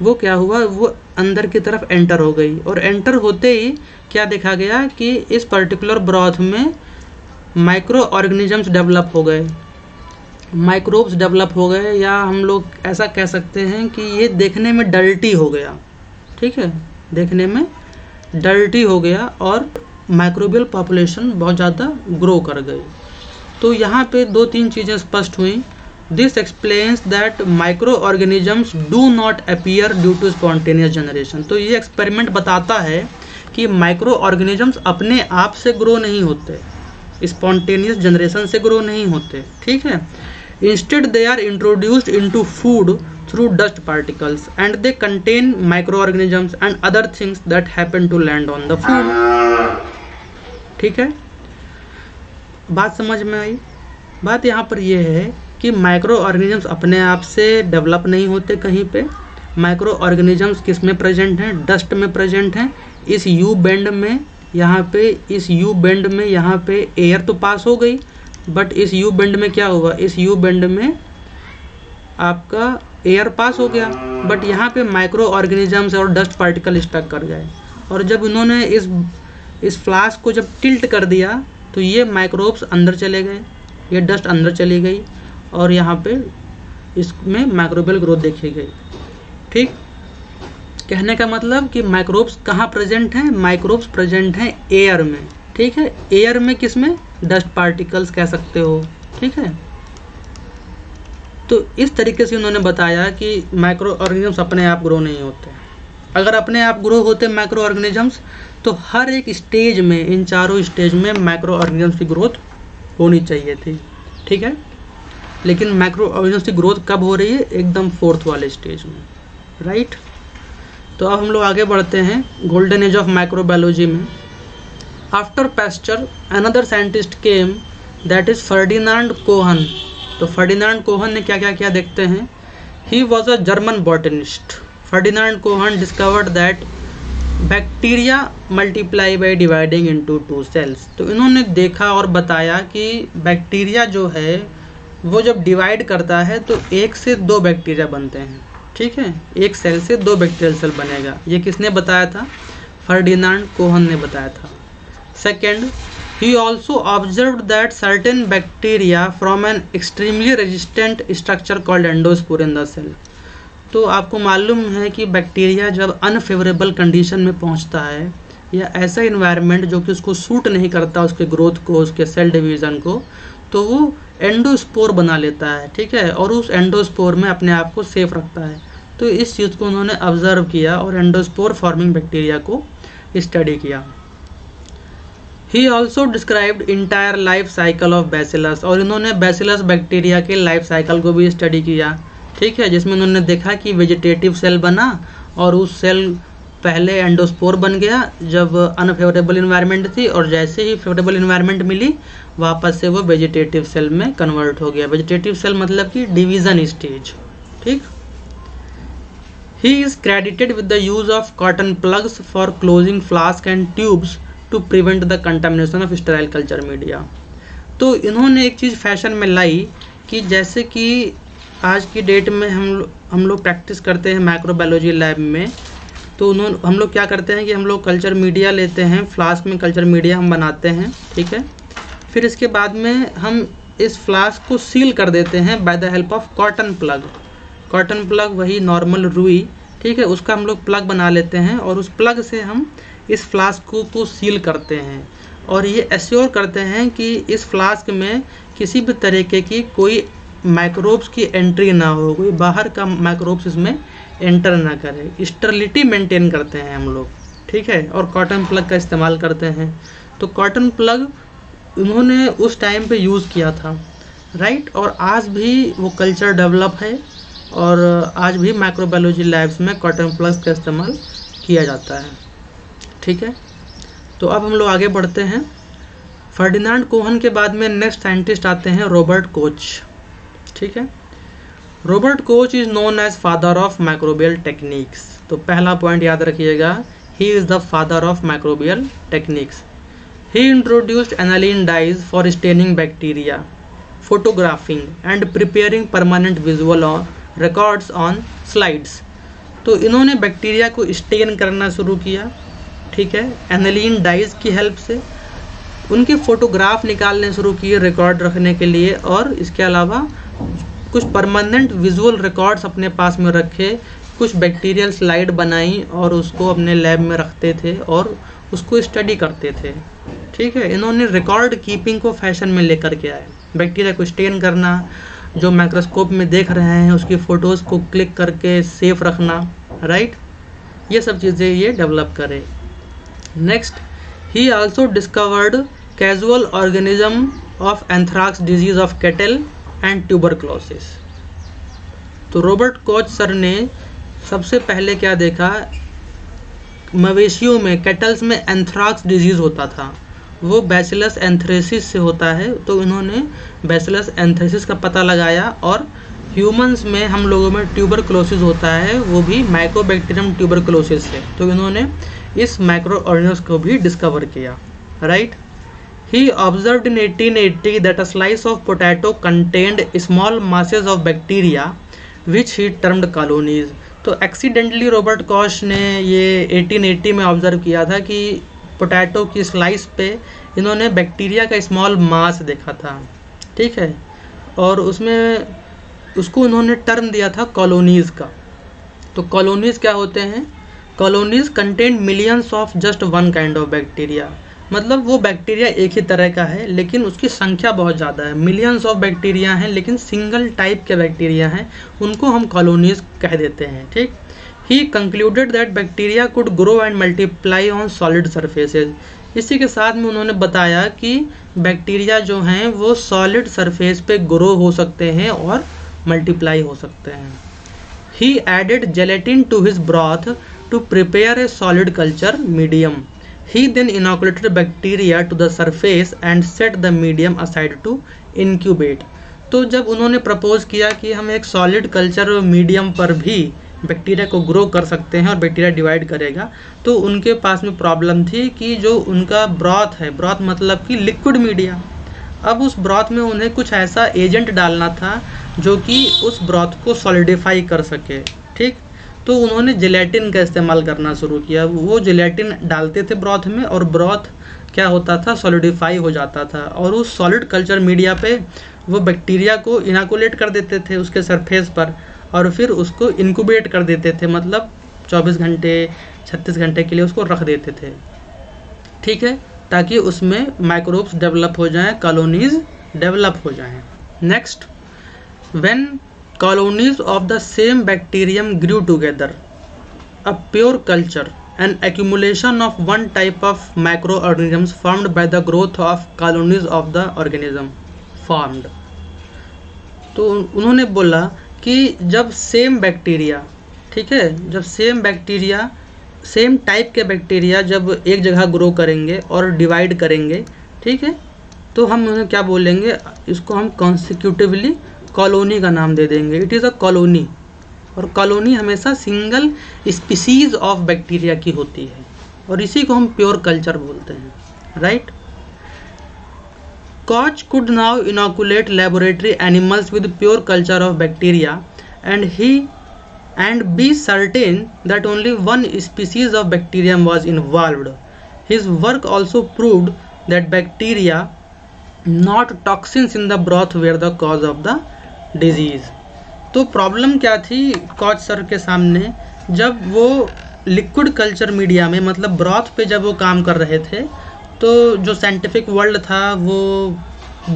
Speaker 1: वो क्या हुआ, वो अंदर की तरफ एंटर हो गई। और एंटर होते ही क्या देखा गया कि इस पर्टिकुलर ब्रॉथ में माइक्रो ऑर्गेनिजम्स डेवलप हो गए, माइक्रोब्स डेवलप हो गए, या हम लोग ऐसा कह सकते हैं कि ये देखने में डर्टी हो गया, ठीक है, देखने में डर्टी हो गया और माइक्रोबियल पॉपुलेशन बहुत ज़्यादा ग्रो कर गई। तो यहाँ पे 2-3 चीज़ें स्पष्ट हुई। This explains that microorganisms do not appear due to spontaneous generation. तो ये एक्सपेरिमेंट बताता है कि माइक्रो ऑर्गेनिजम्स अपने आप से ग्रो नहीं होते, स्पॉन्टेनियस जनरेशन से ग्रो नहीं होते, ठीक है। Instead they are introduced into food through dust particles and they contain microorganisms and other things that happen to land on the food, ठीक है। बात समझ में आई? बात यहाँ पर यह है कि माइक्रो ऑर्गेनिजम्स अपने आप से डेवलप नहीं होते कहीं पे। माइक्रो ऑर्गेनिजम्स किस में प्रेजेंट हैं? डस्ट में प्रेजेंट हैं। इस यू बेंड में यहाँ पे, इस यू बेंड में यहाँ पे एयर तो पास हो गई, बट इस यू बेंड में क्या हुआ? इस यू बेंड में आपका एयर पास हो गया, बट यहाँ पे माइक्रो ऑर्गेनिजम्स और डस्ट पार्टिकल स्टक कर गए। और जब उन्होंने इस फ्लास्क को जब टिल्ट कर दिया तो ये माइक्रोब्स अंदर चले गए, ये डस्ट अंदर चली गई और यहाँ पे इसमें माइक्रोबियल ग्रोथ देखी गई, ठीक। कहने का मतलब कि माइक्रोब्स कहाँ प्रेजेंट हैं? माइक्रोब्स प्रेजेंट हैं एयर में, ठीक है। एयर में किस में? डस्ट पार्टिकल्स कह सकते हो, ठीक है। तो इस तरीके से उन्होंने बताया कि माइक्रो ऑर्गेनिजम्स अपने आप ग्रो नहीं होते। अगर अपने आप ग्रो होते माइक्रो ऑर्गेनिजम्स तो हर एक स्टेज में, इन चारों स्टेज में माइक्रो ऑर्गेनिजम्स की ग्रोथ होनी चाहिए थी, ठीक है। लेकिन माइक्रो ऑर्गेनिजम्स की ग्रोथ कब हो रही है? एकदम 4th वाले स्टेज में, राइट। तो अब हम लोग आगे बढ़ते हैं गोल्डन एज ऑफ माइक्रोबायोलॉजी में। After Pasteur another scientist came, that is Ferdinand Cohn. तो फर्डिनांड कोहन ने क्या क्या किया देखते हैं। He was a German botanist. Ferdinand Cohn discovered that bacteria multiply by dividing into 2 cells. तो इन्होंने देखा और बताया कि बैक्टीरिया जो है वो जब डिवाइड करता है तो 1 से 2 बैक्टीरिया बनते हैं, ठीक है। 1 सेल से 2 बैक्टीरियल सेल बनेगा। ये किसने बताया था? फर्डिनांड कोहन ने बताया था। Second, he also observed that certain bacteria from an extremely resistant structure called endospore in the cell। तो आपको मालूम है कि बैक्टीरिया जब अनफेवरेबल कंडीशन में पहुंचता है या ऐसा इन्वायरमेंट जो कि उसको सूट नहीं करता, उसके ग्रोथ को, उसके सेल डिवीज़न को, तो वो एंडोस्पोर बना लेता है, ठीक है। और उस एंडोस्पोर में अपने आप को सेफ रखता है। तो इस चीज़ को उन्होंने ऑब्जर्व किया और एंडोस्पोर फॉर्मिंग बैक्टीरिया को स्टडी किया। He also described entire life cycle of bacillus. और इन्होंने बैसिलस बैक्टीरिया के लाइफ साइकिल को भी स्टडी किया, ठीक है। जिसमें उन्होंने देखा कि वेजिटेटिव सेल बना और उस सेल पहले एंडोस्पोर बन गया जब अनफेवरेबल इन्वायरमेंट थी, और जैसे ही फेवरेबल इन्वायरमेंट मिली वापस से वो वेजिटेटिव सेल में कन्वर्ट हो गया। वेजिटेटिव सेल मतलब कि डिवीज़न स्टेज, ठीक। He is credited with the use of cotton plugs for closing flask and tubes to prevent the contamination of sterile culture media. तो इन्होंने एक चीज़ फैशन में लाई कि जैसे कि आज की डेट में हम लोग प्रैक्टिस करते हैं माइक्रोबायोलॉजी लैब में, तो हम लोग क्या करते हैं कि हम लोग कल्चर मीडिया लेते हैं, फ्लास्क में कल्चर मीडिया हम बनाते हैं, ठीक है। फिर इसके बाद में हम इस फ्लास्क को सील कर देते हैं by the help of cotton plug. Cotton plug वही नॉर्मल रुई, ठीक है, उसका हम लोग प्लग बना लेते हैं और उस प्लग से हम इस फ्लास्क को सील करते हैं और ये एश्योर करते हैं कि इस फ्लास्क में किसी भी तरीके की कोई माइक्रोब्स की एंट्री ना हो, कोई बाहर का माइक्रोब्स इसमें एंटर ना करे। स्टरलिटी मेंटेन करते हैं हम लोग, ठीक है, और कॉटन प्लग का इस्तेमाल करते हैं। तो कॉटन प्लग उन्होंने उस टाइम पे यूज़ किया था, राइट। और आज भी वो कल्चर डेवलप है और आज भी माइक्रोबायोलॉजी लैब्स में कॉटन प्लग्स का इस्तेमाल किया जाता है, ठीक है। तो अब हम लोग आगे बढ़ते हैं। फर्डिनांड कोहन के बाद में नेक्स्ट साइंटिस्ट आते हैं रॉबर्ट कोच, ठीक है। Robert Koch is known as father of microbial techniques. तो पहला पॉइंट याद रखिएगा, he is the father of microbial techniques. He introduced aniline dyes for staining bacteria, photographing and preparing permanent visual records on slides. तो इन्होंने बैक्टीरिया को स्टेन करना शुरू किया, ठीक है, एनालिन डाइज की हेल्प से। उनके फ़ोटोग्राफ निकालने शुरू किए रिकॉर्ड रखने के लिए, और इसके अलावा कुछ परमानेंट विजुअल रिकॉर्ड्स अपने पास में रखे, कुछ बैक्टीरियल स्लाइड बनाई और उसको अपने लैब में रखते थे और उसको स्टडी करते थे, ठीक है, इन्होंने रिकॉर्ड कीपिंग को फैशन में लेकर के आए, बैक्टीरिया को स्टेन करना, जो माइक्रोस्कोप में देख रहे हैं उसकी फ़ोटोज़ को क्लिक करके सेफ रखना, राइट, ये सब चीज़ें ये डेवलप करे। Next, he also discovered casual organism of anthrax disease of cattle and tuberculosis. तो रॉबर्ट कोच सर ने सबसे पहले क्या देखा, मवेशियों में, कैटल्स में एंथ्राक्स डिजीज़ होता था, वो बैसिलस एंथ्रेसिस से होता है, तो इन्होंने बैसिलस एंथ्रेसिस का पता लगाया, और ह्यूमंस में, हम लोगों में ट्यूबरक्लोसिस होता है, वो भी माइकोबैक्टीरियम ट्यूबरक्लोसिस से, तो इन्होंने इस माइक्रो ऑर्गेनिज्म को भी डिस्कवर किया, right. He observed in 1880 that a slice of potato contained small masses of bacteria which he termed colonies. तो एक्सीडेंटली रॉबर्ट कॉश ने ये 1880 में ऑब्जर्व किया था कि पोटैटो की स्लाइस पे इन्होंने बैक्टीरिया का स्मॉल मास देखा था, ठीक है, और उसमें उसको उन्होंने टर्म दिया था कॉलोनीज़ का। तो कॉलोनीज़ क्या होते हैं, colonies contain millions of just one kind of bacteria, मतलब वो बैक्टीरिया एक ही तरह का है लेकिन उसकी संख्या बहुत ज़्यादा है, मिलियंस ऑफ बैक्टीरिया हैं लेकिन सिंगल टाइप के बैक्टीरिया हैं, उनको हम कॉलोनीज़ कह देते हैं, ठीक। He concluded that bacteria could grow and multiply on solid surfaces. इसी के साथ में उन्होंने बताया कि बैक्टीरिया जो हैं वो सॉलिड सरफेस पे ग्रो हो सकते हैं और मल्टीप्लाई हो सकते हैं। He added gelatin to his broth to prepare a solid culture medium. He then inoculated bacteria to the surface and set the medium aside to incubate। तो जब उन्होंने प्रपोज किया कि हम एक सॉलिड कल्चर मीडियम पर भी बैक्टीरिया को ग्रो कर सकते हैं और बैक्टीरिया डिवाइड करेगा, तो उनके पास में प्रॉब्लम थी कि जो उनका ब्रॉथ है, ब्रॉथ मतलब कि लिक्विड मीडिया, अब उस ब्रॉथ में उन्हें कुछ ऐसा एजेंट डालना था जो कि उस ब्रॉथ को सॉलिडिफाई कर सके, ठीक। तो उन्होंने जेलेटिन का इस्तेमाल करना शुरू किया, वो जेलेटिन डालते थे ब्रॉथ में और ब्रॉथ क्या होता था, सॉलिडिफाई हो जाता था, और उस सॉलिड कल्चर मीडिया पे वो बैक्टीरिया को इनोकुलेट कर देते थे उसके सरफेस पर, और फिर उसको इनक्यूबेट कर देते थे, मतलब 24 घंटे 36 घंटे के लिए उसको रख देते थे, ठीक है, ताकि उसमें माइक्रोब्स डेवलप हो जाएं, कॉलोनीज डेवलप हो जाएं। Next, when colonies of the same bacterium grew together, a pure culture, an accumulation of one type of microorganisms formed by the growth of colonies of the organism formed। तो उन्होंने बोला कि जब सेम बैक्टीरिया, ठीक है, जब सेम बैक्टीरिया, सेम टाइप के बैक्टीरिया जब एक जगह ग्रो करेंगे और डिवाइड करेंगे, ठीक है, तो हम उन्हें क्या बोलेंगे, इसको हम कॉन्सिक्यूटिवली कॉलोनी का नाम दे देंगे, इट इज़ अ कॉलोनी, और कॉलोनी हमेशा सिंगल स्पीसीज ऑफ बैक्टीरिया की होती है, और इसी को हम प्योर कल्चर बोलते हैं, right. Koch could now inoculate laboratory animals with pure culture of bacteria and be certain that only one species of bacterium was involved. His work also proved that bacteria, not toxins in the broth, were the cause of the disease. तो प्रॉब्लम क्या थी कोच सर के सामने, जब वो लिक्विड कल्चर मीडिया में, मतलब ब्रॉथ पे जब वो काम कर रहे थे, तो जो साइंटिफिक वर्ल्ड था वो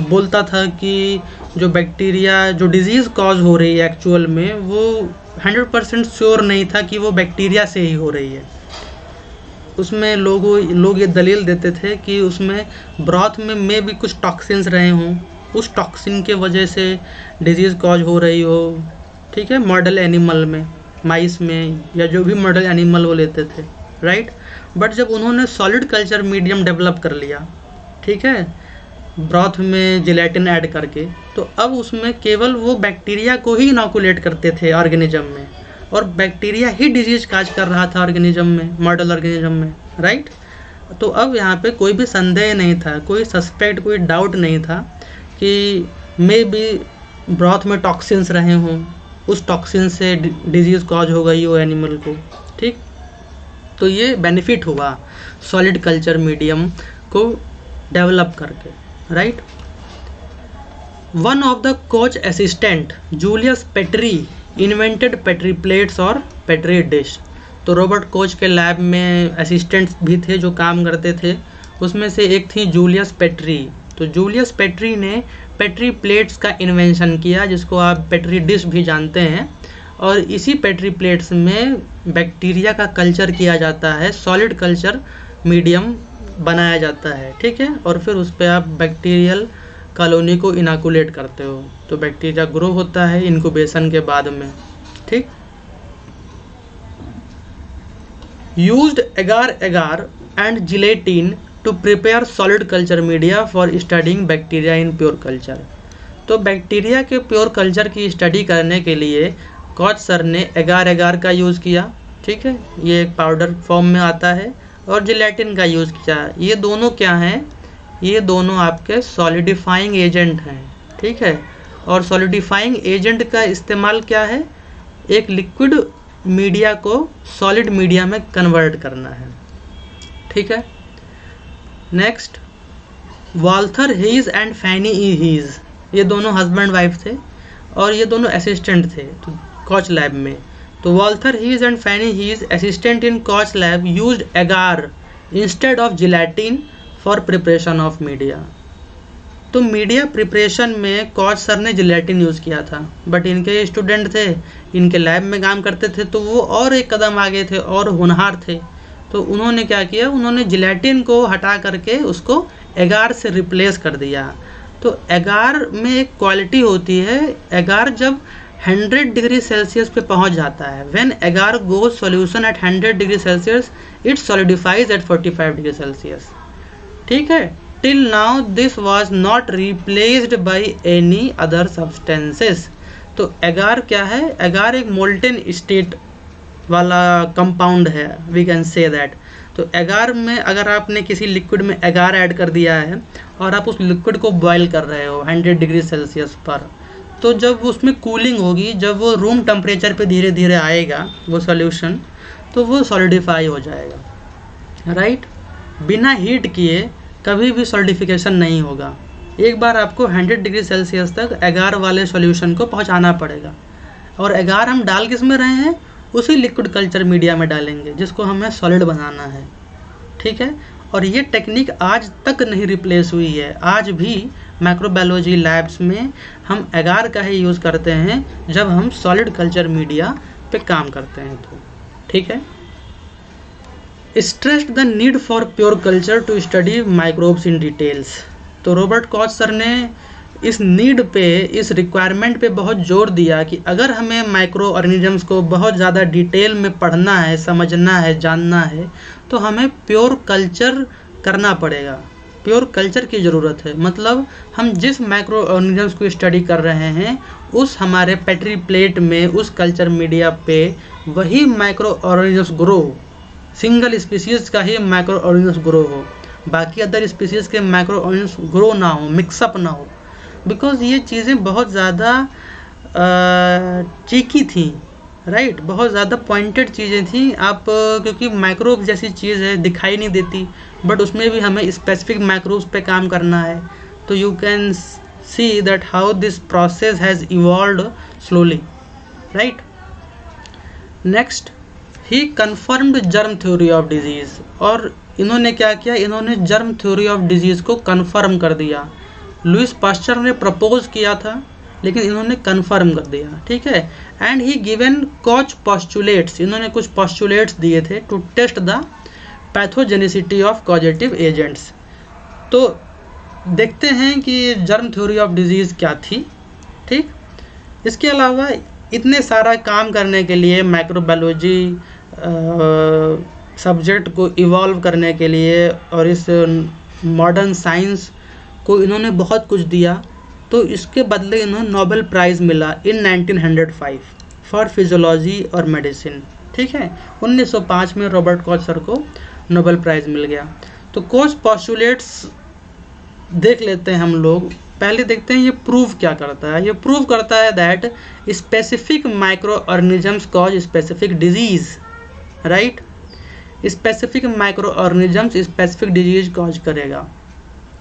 Speaker 1: बोलता था कि जो बैक्टीरिया, जो डिजीज़ कॉज हो रही है एक्चुअल में, वो 100% श्योर नहीं था कि वो बैक्टीरिया से ही हो रही है। उसमें लोग ये दलील देते थे कि उसमें ब्रॉथ में भी कुछ टॉक्सिन्स रहे हों, उस टॉक्सिन के वजह से डिजीज़ कॉज हो रही हो, ठीक है, मॉडल एनिमल में, माइस में, या जो भी मॉडल एनिमल वो लेते थे, राइट। बट जब उन्होंने सॉलिड कल्चर मीडियम डेवलप कर लिया, ठीक है, ब्रॉथ में जेलेटिन ऐड करके, तो अब उसमें केवल वो बैक्टीरिया को ही इनोकुलेट करते थे ऑर्गेनिज्म में, और बैक्टीरिया ही डिजीज काज कर रहा था ऑर्गेनिज्म में, मॉडल ऑर्गेनिज्म में, राइट। तो अब यहाँ पे कोई भी संदेह नहीं था, कोई सस्पेक्ट, कोई डाउट नहीं था कि मे बी ब्रॉथ में टॉक्सिन्स रहे हों, उस टॉक्सिन से डिजीज़ कॉज हो गई हो एनिमल को, ठीक। तो ये बेनिफिट हुआ सॉलिड कल्चर मीडियम को डेवलप करके, right. One of the coach assistant Julius petri invented petri plates और पेट्री डिश। तो रॉबर्ट कोच के लैब में असिस्टेंट्स भी थे जो काम करते थे, उसमें से एक थी जूलियस पेट्री। तो जूलियस पेट्री ने पेट्री प्लेट्स का इन्वेंशन किया, जिसको आप पेट्री डिश भी जानते हैं, और इसी पेट्री प्लेट्स में बैक्टीरिया का कल्चर किया जाता है, सॉलिड कल्चर मीडियम बनाया जाता है, ठीक है, और फिर उस पर आप बैक्टीरियल कॉलोनी को इनाकुलेट करते हो, तो बैक्टीरिया ग्रो होता है इनक्यूबेशन के बाद में, ठीक। Used agar agar and gelatin to prepare solid culture media for studying bacteria in pure culture. तो बैक्टीरिया के प्योर कल्चर की स्टडी करने के लिए कॉच सर ने एगार एगार का यूज़ किया, ठीक है, ये एक पाउडर फॉर्म में आता है, और जिलेटिन का यूज़ किया। ये दोनों क्या हैं? ये दोनों आपके सॉलिडिफाइंग एजेंट हैं, ठीक है, और सॉलिडिफाइंग एजेंट का इस्तेमाल क्या है? एक लिक्विड मीडिया को सॉलिड मीडिया में कन्वर्ट करना है, ठीक है। Next, Walther Hesse and Fanny E Hesse, ये दोनों हस्बैंड वाइफ थे और ये दोनों असिस्टेंट थे तो कॉच लैब में। तो Walther Hesse and Fanny Hesse assistant in Koch lab used agar instead of gelatin for preparation of media. तो मीडिया प्रिपरेशन में कॉच सर ने जिलेटिन यूज़ किया था, बट इनके स्टूडेंट थे, इनके लैब में काम करते थे, तो वो और एक कदम आगे थे और होनहार थे। तो उन्होंने क्या किया? उन्होंने जिलेटिन को हटा करके उसको एगार से रिप्लेस कर दिया। तो एगार में एक क्वालिटी होती है, एगार जब 100 डिग्री सेल्सियस पे पहुंच जाता है, when agar goes solution at 100 degree Celsius it solidifies at 45 degree Celsius, ठीक है। Till now this was not replaced by any other substances. तो एगार क्या है? एगार एक मोल्टेन स्टेट वाला कंपाउंड है, वी कैन से दैट। तो एगार में अगर आपने किसी लिक्विड में एगार ऐड कर दिया है और आप उस लिक्विड को बॉयल कर रहे हो 100 डिग्री सेल्सियस पर, तो जब उसमें कूलिंग होगी, जब वो रूम टेम्परेचर पे धीरे धीरे आएगा वो सॉल्यूशन, तो वो सॉलिडिफाई हो जाएगा, राइट। बिना हीट किए कभी भी सॉलिडिफिकेशन नहीं होगा। एक बार आपको 100 डिग्री सेल्सियस तक एगार वाले सॉल्यूशन को पहुंचाना पड़ेगा, और एगार हम डाल किस में रहे हैं? उसी लिक्विड कल्चर मीडिया में डालेंगे जिसको हमें सॉलिड बनाना है, ठीक है। और ये टेक्निक आज तक नहीं रिप्लेस हुई है। आज भी माइक्रोबायोलॉजी लैब्स में हम एगार का ही यूज़ करते हैं जब हम सॉलिड कल्चर मीडिया पे काम करते हैं, तो ठीक है। Stressed the need for pure culture to study microbes in details. तो रॉबर्ट कॉच सर ने इस नीड पे, इस रिक्वायरमेंट पे बहुत जोर दिया कि अगर हमें माइक्रो ऑर्गेनिजम्स को बहुत ज़्यादा डिटेल में पढ़ना है, समझना है, जानना है, तो हमें प्योर कल्चर करना पड़ेगा। प्योर कल्चर की ज़रूरत है, मतलब हम जिस माइक्रो ऑर्गेनिजम्स को स्टडी कर रहे हैं उस हमारे पेट्री प्लेट में, उस कल्चर मीडिया पे वही माइक्रो ऑर्गेनिजम्स ग्रो हो, सिंगल स्पीसीज का ही माइक्रो ऑर्गेनिजम्स ग्रो हो, बाकी अदर स्पीसीज के माइक्रो ऑर्गेनिजम्स ग्रो ना हो, मिक्सअप ना हो। बिकॉज ये चीज़ें बहुत ज़्यादा चीकी थी, राइट, बहुत ज़्यादा पॉइंटेड चीज़ें थी। आप क्योंकि माइक्रोब जैसी चीज़ है, दिखाई नहीं देती, बट उसमें भी हमें स्पेसिफिक माइक्रोब्स पे काम करना है। तो you can see that how this process has evolved slowly, right. Next, he confirmed germ theory of disease. और इन्होंने क्या किया? इन्होंने जर्म थ्योरी ऑफ डिजीज़ को कन्फर्म कर दिया। लुइस पास्चर ने प्रपोज किया था, लेकिन इन्होंने कन्फर्म कर दिया, ठीक है। And he given Koch postulates, इन्होंने कुछ पोस्टुलेट्स दिए थे to test the pathogenicity of causative agents. तो देखते हैं कि जर्म थ्योरी ऑफ डिजीज़ क्या थी, ठीक। इसके अलावा इतने सारा काम करने के लिए, माइक्रोबायोलॉजी सब्जेक्ट को इवॉल्व करने के लिए और इस मॉडर्न साइंस को इन्होंने बहुत कुछ दिया। तो इसके बदले इन्होंने नोबेल प्राइज़ मिला इन 1905 फॉर फिजियोलॉजी और मेडिसिन, ठीक है। 1905 में रॉबर्ट कॉच सर को नोबेल प्राइज़ मिल गया। तो कॉच पोस्टुलेट्स देख लेते हैं हम लोग। पहले देखते हैं ये प्रूव क्या करता है। ये प्रूव करता है that specific micro organisms cause specific disease, right. Specific micro organisms specific disease cause करेगा।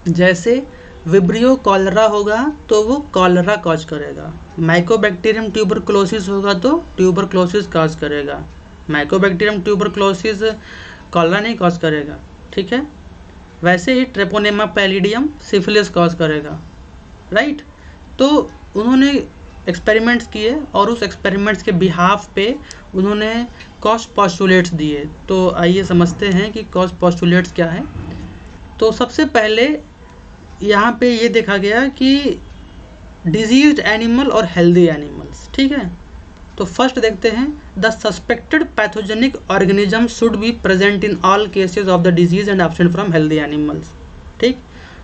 Speaker 1: जैसे विब्रियो कॉलरा होगा तो वो कॉलरा कॉज करेगा, माइकोबैक्टीरियम ट्यूबरक्लोसिस होगा तो ट्यूबरक्लोसिस कॉज करेगा, माइकोबैक्टीरियम ट्यूबरक्लोसिस कॉलरा नहीं कॉज करेगा, ठीक है। वैसे ही ट्रेपोनेमा पैलिडियम सिफिलिस कॉज करेगा, राइट। तो उन्होंने एक्सपेरिमेंट्स किए और उस एक्सपेरिमेंट्स के बिहाफ पे उन्होंने कॉज पोस्टुलेट्स दिए। तो आइए समझते हैं कि कॉज पोस्टुलेट्स क्या है। तो सबसे पहले यहाँ पे ये देखा गया कि डिजीज्ड एनिमल और हेल्दी एनिमल्स, ठीक है। तो फर्स्ट देखते हैं, the suspected pathogenic organism should be present in all cases of the disease and absent from healthy animals, ठीक।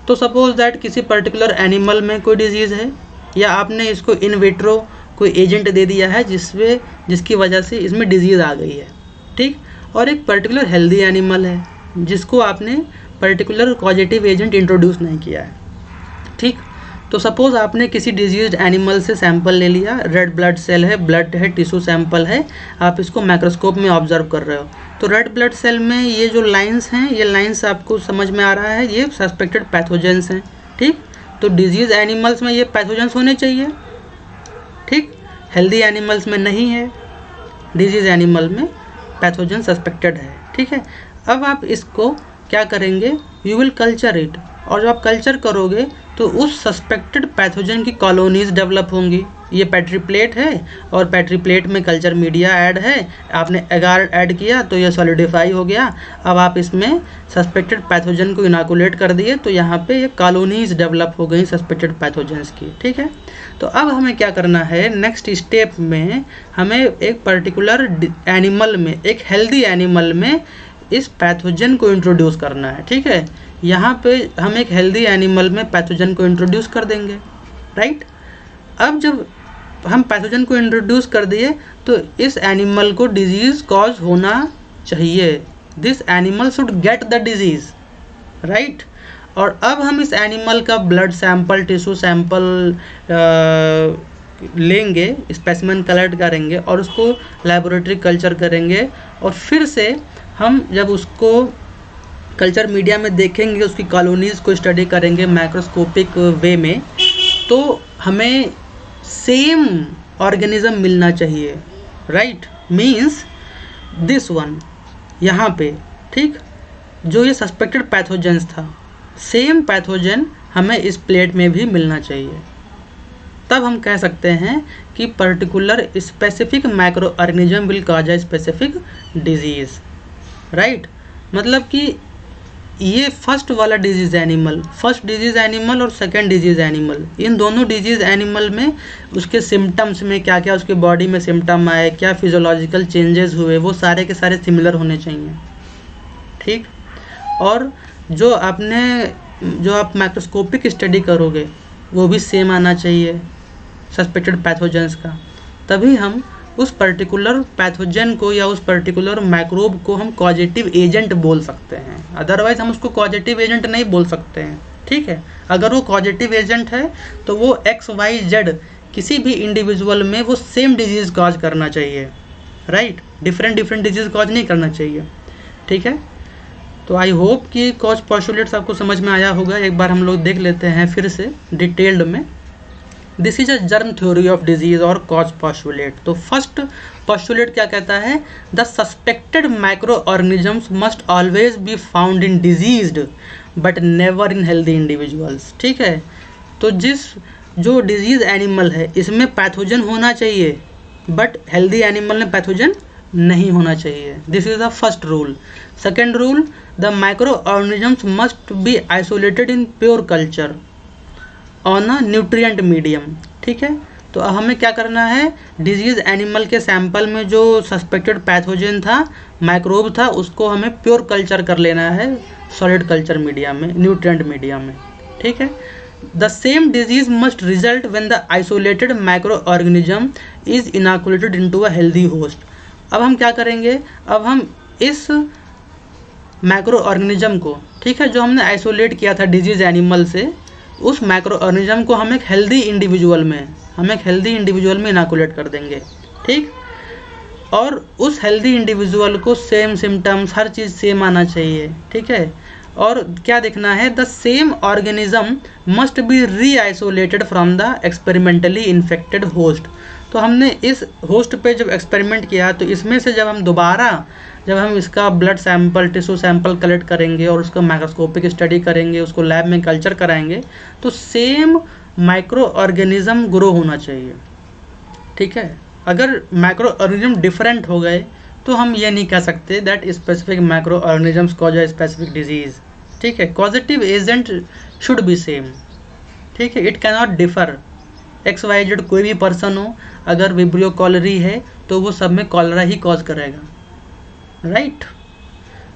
Speaker 1: तो सपोज दैट किसी पर्टिकुलर एनिमल में कोई डिजीज़ है या आपने इसको इन विट्रो कोई एजेंट दे दिया है जिसकी वजह से इसमें डिजीज़ आ गई है, ठीक। और एक पर्टिकुलर हेल्दी एनिमल है जिसको आपने पर्टिकुलर कॉजेटिव एजेंट इंट्रोड्यूस नहीं किया है, ठीक। तो सपोज़ आपने किसी डिजीज्ड एनिमल से सैंपल ले लिया, रेड ब्लड सेल है, ब्लड है, टिश्यू सैंपल है, आप इसको माइक्रोस्कोप में ऑब्जर्व कर रहे हो। तो रेड ब्लड सेल में ये जो लाइंस हैं, ये लाइंस आपको समझ में आ रहा है, ये सस्पेक्टेड पैथोजेंस हैं, ठीक। तो डिजीज एनिमल्स में ये पैथोजेंस होने चाहिए, ठीक। हेल्दी एनिमल्स में नहीं है, डिजीज एनिमल में पैथोजन सस्पेक्टेड है, ठीक है। अब आप इसको क्या करेंगे, यू विल कल्चर इट, और जब आप कल्चर करोगे तो उस सस्पेक्टेड पैथोजन की कॉलोनीज डेवलप होंगी। ये पेट्री प्लेट है और पेट्री प्लेट में कल्चर मीडिया ऐड है, आपने एगार ऐड किया तो ये सॉलिडिफाई हो गया। अब आप इसमें सस्पेक्टेड पैथोजन को इनाकुलेट कर दिए तो यहाँ पे ये कॉलोनीज डेवलप हो गई सस्पेक्टेड पैथोजेंस की, ठीक है। तो अब हमें क्या करना है, नेक्स्ट स्टेप में हमें एक पर्टिकुलर एनिमल में, एक हेल्दी एनिमल में इस पैथोजन को इंट्रोड्यूस करना है, ठीक है। यहाँ पे हम एक हेल्दी एनिमल में पैथोजन को इंट्रोड्यूस कर देंगे, राइट। अब जब हम पैथोजन को इंट्रोड्यूस कर दिए तो इस एनिमल को डिजीज़ कॉज होना चाहिए, this animal should get the disease, right. और अब हम इस एनिमल का ब्लड सैंपल, टिश्यू सैंपल लेंगे, स्पेसिमेन कलेक्ट करेंगे और उसको लेबोरेटरी कल्चर करेंगे, और फिर से हम जब उसको कल्चर मीडिया में देखेंगे, उसकी कॉलोनीज़ को स्टडी करेंगे माइक्रोस्कोपिक वे में, तो हमें सेम ऑर्गेनिज्म मिलना चाहिए, राइट। मीन्स दिस वन यहाँ पे, ठीक, जो ये सस्पेक्टेड पैथोजेंस था, सेम पैथोजन हमें इस प्लेट में भी मिलना चाहिए। तब हम कह सकते हैं कि particular specific micro organism will cause a specific disease, right. मतलब कि ये फर्स्ट वाला disease animal, first disease animal और सेकंड डिजीज़ एनिमल, इन दोनों डिजीज़ एनिमल में उसके सिम्टम्स में क्या क्या उसके बॉडी में सिम्टम आए, क्या फिजियोलॉजिकल चेंजेस हुए, वो सारे के सारे सिमिलर होने चाहिए, ठीक। और जो आप माइक्रोस्कोपिक स्टडी करोगे वो भी सेम आना चाहिए सस्पेक्टेड पैथोजेंस का, तभी हम उस पर्टिकुलर पैथोजन को या उस पर्टिकुलर माइक्रोब को हम कॉजेटिव एजेंट बोल सकते हैं। अदरवाइज हम उसको कॉजेटिव एजेंट नहीं बोल सकते हैं, ठीक है। अगर वो कॉजेटिव एजेंट है तो वो XYZ किसी भी इंडिविजुअल में वो सेम डिजीज़ कॉज करना चाहिए, राइट। डिफरेंट डिजीज़ कॉज नहीं करना चाहिए, ठीक है। तो आई होप कि कॉज पोस्टुलेट्स आपको समझ में आया होगा। एक बार हम लोग देख लेते हैं फिर से डिटेल्ड में। This is a germ theory of disease और कॉज पोस्टुलेट। तो फर्स्ट पोस्टुलेट क्या कहता है, the suspected micro organisms must always be found in diseased but never in healthy individuals, ठीक है। तो जो डिजीज एनिमल है इसमें पैथोजन होना चाहिए बट हेल्दी एनिमल में पैथोजन नहीं होना चाहिए, this is the first rule. Second rule, the micro organisms must be isolated in pure culture on a nutrient medium, ठीक है। तो अब हमें क्या करना है, डिजीज एनिमल के सैंपल में जो सस्पेक्टेड पैथोजन था, माइक्रोब था, उसको हमें प्योर कल्चर कर लेना है सॉलिड कल्चर मीडिया में, न्यूट्रिएंट मीडिया में, ठीक है। The same disease must result when the isolated micro organism is inoculated into a healthy host. अब हम क्या करेंगे, अब हम इस माइक्रो ऑर्गेनिज्म को, ठीक है, जो हमने आइसोलेट किया था डिजीज एनिमल से, उस माइक्रो ऑर्गेनिज्म को हम एक हेल्दी इंडिविजुअल में इनोकुलेट कर देंगे, ठीक। और उस हेल्दी इंडिविजुअल को सेम सिम्टम्स, हर चीज़ सेम आना चाहिए, ठीक है। और क्या देखना है, the same organism must be re isolated from the experimentally infected host. तो हमने इस होस्ट पे जब एक्सपेरिमेंट किया तो इसमें से जब हम दोबारा जब हम इसका blood sample, tissue sample collect करेंगे और उसका माइक्रोस्कोपिक स्टडी करेंगे, उसको लैब में कल्चर कराएंगे, तो सेम माइक्रो ऑर्गेनिज्म ग्रो होना चाहिए। ठीक है, अगर माइक्रो ऑर्गेनिज्म डिफरेंट हो गए तो हम ये नहीं कह सकते that specific micro organisms cause a specific disease. ठीक है, causative agent should be same. ठीक है, it can not differ. XYZ कोई भी पर्सन हो, अगर विब्रियो कॉलरी है तो वो सब में कॉलरा ही कॉज करेगा, राइट।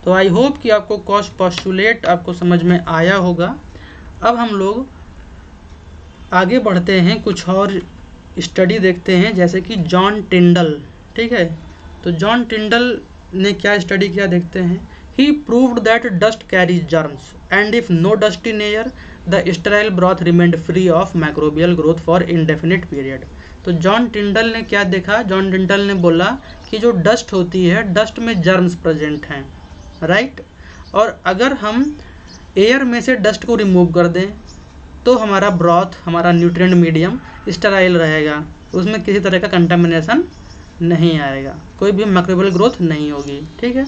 Speaker 1: तो आई होप कि आपको कॉज पोस्टुलेट आपको समझ में आया होगा। अब हम लोग आगे बढ़ते हैं, कुछ और स्टडी देखते हैं, जैसे कि जॉन टिंडल। ठीक है, तो जॉन टिंडल ने क्या स्टडी किया देखते हैं। He proved that dust carries germs, and if no dust in air, the sterile broth remained free of microbial growth for indefinite period. तो जॉन टिंडल ने क्या देखा, जॉन टिंडल ने बोला कि जो डस्ट होती है, डस्ट में जर्म्स प्रेजेंट हैं, राइट। और अगर हम एयर में से डस्ट को रिमूव कर दें तो हमारा ब्रॉथ, हमारा न्यूट्रिएंट मीडियम स्टेराइल रहेगा, उसमें किसी तरह का कंटामिनेशन नहीं आएगा, कोई भी माइक्रोबियल ग्रोथ नहीं होगी। ठीक है,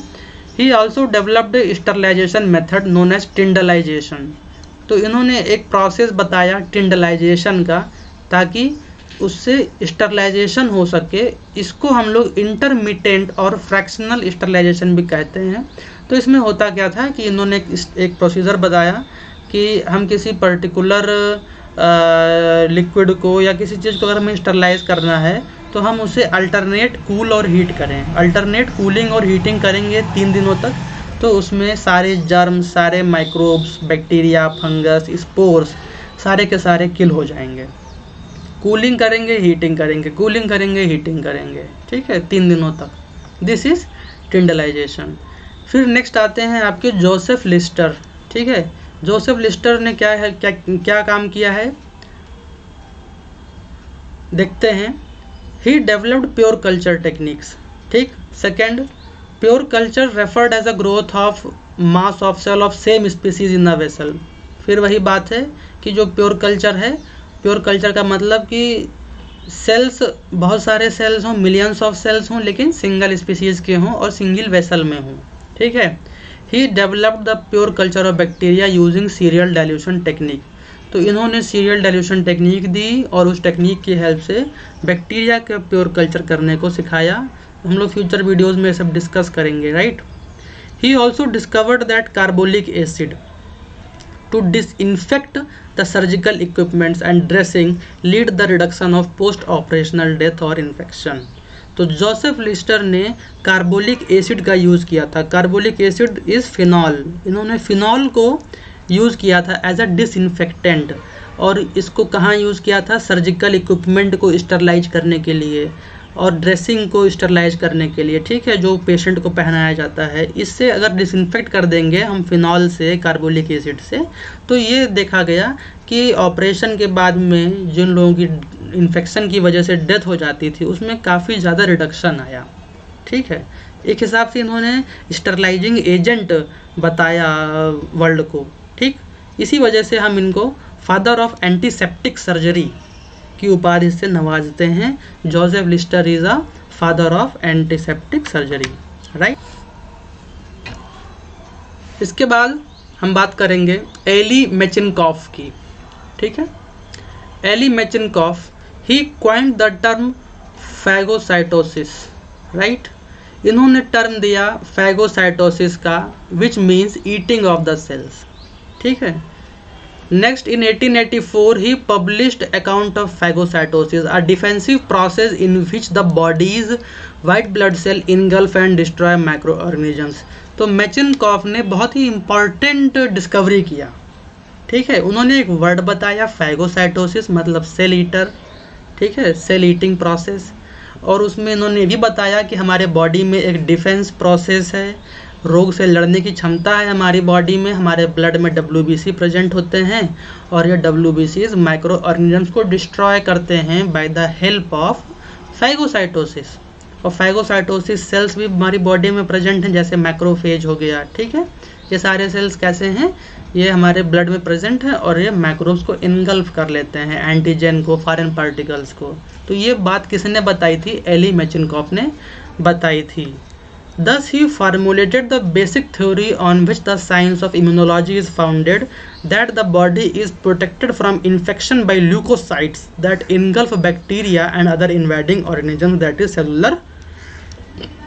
Speaker 1: He also developed a sterilization method known as tyndallization. तो इन्होंने एक प्रोसेस बताया टिंडलाइजेशन का, ताकि उससे स्टरलाइजेशन हो सके। इसको हम लोग इंटरमिटेंट और फ्रैक्शनल स्टरलाइजेशन भी कहते हैं। तो इसमें होता क्या था कि इन्होंने एक प्रोसीजर बताया कि हम किसी पर्टिकुलर लिक्विड को या किसी चीज़ को अगर हमें स्टरलाइज करना है तो हम उसे अल्टरनेट कूल और हीट करें। अल्टरनेट कूलिंग और हीटिंग करेंगे 3 दिनों तक, तो उसमें सारे जर्म्स, सारे माइक्रोब्स, बैक्टीरिया, फंगस, स्पोर्स सारे के सारे किल हो जाएंगे। कूलिंग करेंगे, हीटिंग करेंगे, कूलिंग करेंगे, हीटिंग करेंगे। ठीक है, 3 दिनों तक। This is tyndallization. फिर नेक्स्ट आते हैं आपके जोसेफ लिस्टर। ठीक है, जोसेफ लिस्टर ने क्या काम किया है देखते हैं। He developed pure culture techniques. ठीक, second, pure culture referred as a growth of mass of cell of same species in a vessel. फिर वही बात है कि जो प्योर कल्चर है, प्योर कल्चर का मतलब कि सेल्स, बहुत सारे सेल्स हों, मिलियंस ऑफ सेल्स हों, लेकिन सिंगल स्पीसीज के हों और सिंगल वेसल में हों। ठीक है, he developed the pure culture of bacteria using serial dilution technique. तो इन्होंने सीरियल डाइल्यूशन टेक्निक दी और उस टेक्निक की हेल्प से बैक्टीरिया का प्योर कल्चर करने को सिखाया। हम लोग फ्यूचर वीडियोस में सब डिस्कस करेंगे, right. He also discovered that carbolic acid to disinfect the surgical equipments and dressing lead the reduction of post operational death और इन्फेक्शन। तो जोसेफ लिस्टर ने कार्बोलिक एसिड का यूज़ किया था। Carbolic acid is phenol. इन्होंने फिनॉल को यूज़ किया था एज अ डिसइंफेक्टेंट, और इसको कहाँ यूज़ किया था, सर्जिकल इक्विपमेंट को स्टरलाइज करने के लिए और ड्रेसिंग को स्टरलाइज करने के लिए। ठीक है, जो पेशेंट को पहनाया जाता है, इससे अगर डिसइंफेक्ट कर देंगे हम फिनॉल से, कार्बोलिक एसिड से, तो ये देखा गया कि ऑपरेशन के बाद में जिन लोगों की इन्फेक्शन की वजह से डेथ हो जाती थी उसमें काफ़ी ज़्यादा रिडक्शन आया। ठीक है, एक हिसाब से इन्होंने स्टरलाइजिंग एजेंट बताया वर्ल्ड को। ठीक, इसी वजह से हम इनको फादर ऑफ एंटीसेप्टिक सर्जरी की उपाधि से नवाजते हैं। Joseph Lister is a father of antiseptic surgery, right. इसके बाद हम बात करेंगे एली मेचिनकॉफ की। ठीक है, Elie Metchnikoff, he coined the term phagocytosis, right. इन्होंने टर्म दिया फैगोसाइटोसिस का, which means eating of the cells. ठीक है, next in 1884 he published account of phagocytosis, a defensive process in which the body's white blood cell engulf and destroy micro organisms. तो मेचिनकॉफ ने बहुत ही इंपॉर्टेंट डिस्कवरी किया। ठीक है, उन्होंने एक वर्ड बताया फैगोसाइटोसिस, मतलब सेल ईटर। ठीक है, सेल ईटिंग प्रोसेस, और उसमें इन्होंने भी बताया कि हमारे बॉडी में एक डिफेंस प्रोसेस है, रोग से लड़ने की क्षमता है हमारी बॉडी में। हमारे ब्लड में WBC प्रेजेंट होते हैं और ये WBCs माइक्रो ऑर्गेनिजम्स को डिस्ट्रॉय करते हैं by the help of phagocytosis. और फैगोसाइटोसिस सेल्स भी हमारी बॉडी में प्रेजेंट हैं, जैसे मैक्रोफेज हो गया। ठीक है, ये सारे सेल्स कैसे हैं, ये हमारे ब्लड में प्रेजेंट हैं और ये माइक्रोब्स को इनगल्फ कर लेते हैं, एंटीजन को, फॉरेन पार्टिकल्स को। तो ये बात किसने बताई थी, एली मेचिनकॉफ ने बताई थी। Thus he formulated the basic theory on which the science of immunology is founded, that the body is protected from infection by leukocytes that engulf bacteria and other invading organisms, that is cellular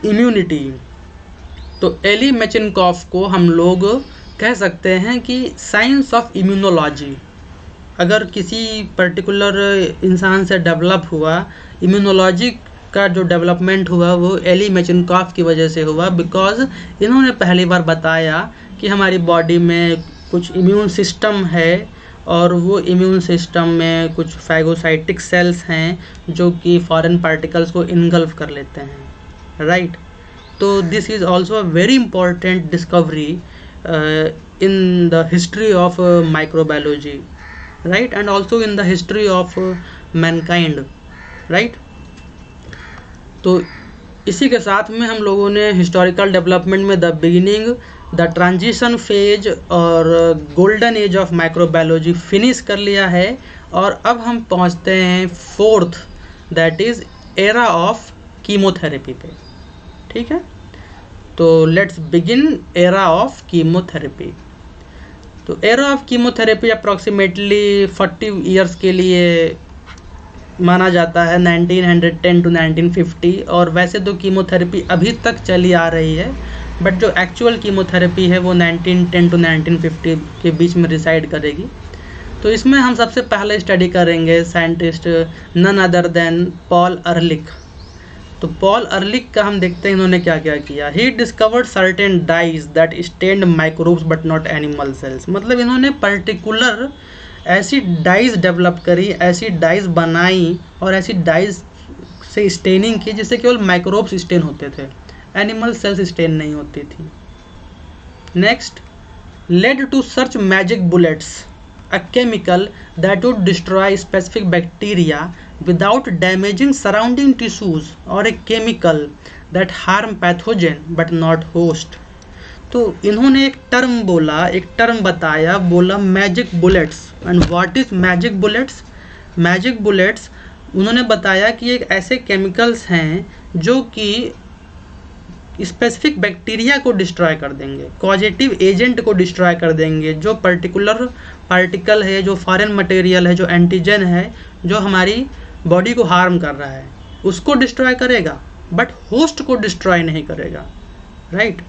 Speaker 1: immunity. तो एली मेचिनकॉफ को हम लोग कह सकते हैं कि साइंस ऑफ इम्यूनोलॉजी अगर किसी पर्टिकुलर इंसान से डेवलप हुआ, इम्यूनोलॉजी का जो डेवलपमेंट हुआ वो एली मेचिनकॉफ की वजह से हुआ, बिकॉज इन्होंने पहली बार बताया कि हमारी बॉडी में कुछ इम्यून सिस्टम है और वो इम्यून सिस्टम में कुछ फैगोसाइटिक सेल्स हैं जो कि फॉरेन पार्टिकल्स को इनगल्फ कर लेते हैं, राइट। तो this is also a very important discovery in the history of microbiology, right, and also in the history of mankind, right. तो इसी के साथ में हम लोगों ने हिस्टोरिकल डेवलपमेंट में the beginning, the transition phase और golden age of microbiology finish कर लिया है। और अब हम पहुंचते हैं fourth, that is era of chemotherapy पे, ठीक है। तो let's begin era of chemotherapy. तो era of chemotherapy approximately 40 years के लिए माना जाता है, 1910 टू 1950। और वैसे तो कीमोथेरेपी अभी तक चली आ रही है, बट जो एक्चुअल कीमोथेरेपी है वो 1910 टू 1950 के बीच में रिसाइड करेगी। तो इसमें हम सबसे पहले स्टडी करेंगे scientist none other than Paul Ehrlich. तो पॉल अर्लिक का हम देखते हैं इन्होंने क्या क्या किया। He discovered certain dyes that stained microbes but not animal cells. मतलब इन्होंने पर्टिकुलर ऐसी डाइज डेवलप करी, ऐसी डाइज बनाई और ऐसी डाइज से स्टेनिंग की जिससे केवल माइक्रोब्स स्टेन होते थे, एनिमल सेल्स स्टेन नहीं होती थी। Next, led to search magic bullets, a chemical that would destroy specific bacteria without damaging surrounding tissues, or a chemical that harm pathogen but not host। तो इन्होंने एक टर्म बोला, एक टर्म बताया, बोला magic bullets. And what is magic bullets? Magic bullets उन्होंने बताया कि एक ऐसे केमिकल्स हैं जो कि स्पेसिफिक बैक्टीरिया को डिस्ट्रॉय कर देंगे, कॉजेटिव एजेंट को डिस्ट्रॉय कर देंगे, जो पर्टिकुलर पार्टिकल है, जो फॉरेन मटेरियल है, जो एंटीजन है, जो हमारी बॉडी को हार्म कर रहा है, उसको डिस्ट्रॉय करेगा, बट होस्ट को डिस्ट्रॉय नहीं करेगा, राइट।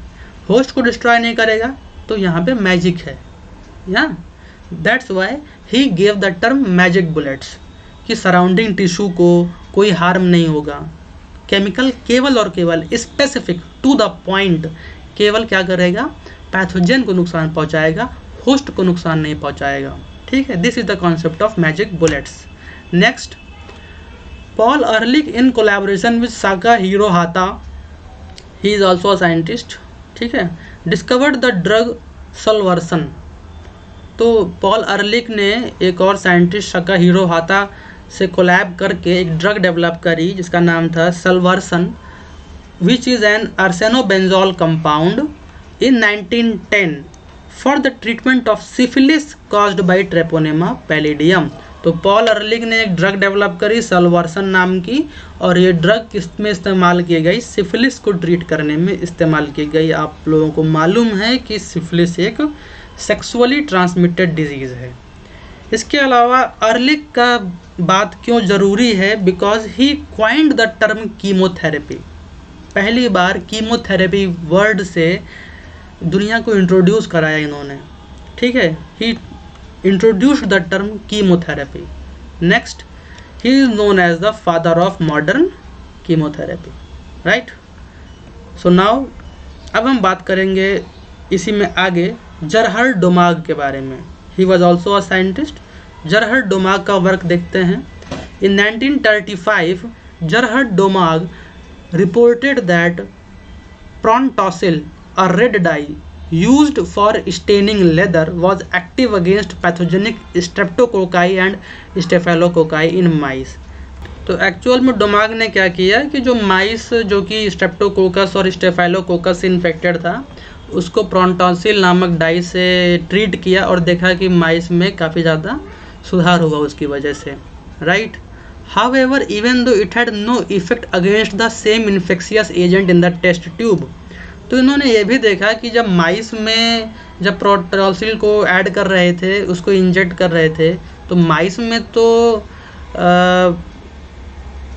Speaker 1: होस्ट को डिस्ट्रॉय नहीं करेगा, तो यहाँ पे मैजिक है, या that's why he gave the term magic bullets, कि सराउंडिंग टिश्यू को कोई हार्म नहीं होगा। केमिकल केवल और केवल स्पेसिफिक टू द पॉइंट केवल क्या करेगा, पैथोजन को नुकसान पहुंचाएगा, होस्ट को नुकसान नहीं पहुंचाएगा, ठीक है। This is the concept of magic bullets. Next, Paul Ehrlich in collaboration with Sahachiro Hata, he is also a scientist, ठीक है, डिस्कवर्ड द ड्रग सल्वर्सन। तो पॉल अर्लिक ने एक और साइंटिस्ट साकाहिरो हाता से कोलैब करके एक ड्रग डेवलप करी जिसका नाम था Salvarsan, which is an arsenobenzol compound in 1910 for the treatment of syphilis caused by Treponema pallidum. तो पॉल अर्लिक ने एक ड्रग डेवलप करी सल्वर्सन नाम की, और ये ड्रग किस में इस्तेमाल की गई, सिफिलिस को ट्रीट करने में इस्तेमाल की गई। आप लोगों को मालूम है कि सिफिलिस एक सेक्सुअली ट्रांसमिटेड डिजीज़ है। इसके अलावा अर्लिक का बात क्यों ज़रूरी है, because he coined the term chemotherapy. पहली बार कीमोथेरेपी वर्ड से दुनिया को इंट्रोड्यूस कराया इन्होंने, ठीक है। He introduced the term chemotherapy. Next, he is known as the father of modern chemotherapy, right. So now अब हम बात करेंगे इसी में आगे जरहर्ड डोमाग के बारे में। He was also a scientist. Gerhard Domagk का वर्क देखते हैं। In 1935 Gerhard Domagk reported that Prontosil, a red dye used for staining leather, was active against pathogenic streptococci and staphylococci in mice। तो एक्चुअल में डोमाग ने क्या किया कि जो माइस जो कि स्ट्रेप्टोकोकस और स्टेफाइलोकोकस से इन्फेक्टेड था, उसको प्रॉन्टोसिल नामक डाई से ट्रीट किया और देखा कि माइस में काफ़ी ज़्यादा सुधार हुआ उसकी वजह से, right. However, even though it had no effect against the same infectious agent in the test tube, तो इन्होंने ये भी देखा कि जब माइस में जब प्रोटॉसिल को ऐड कर रहे थे, उसको इंजेक्ट कर रहे थे, तो माइस में तो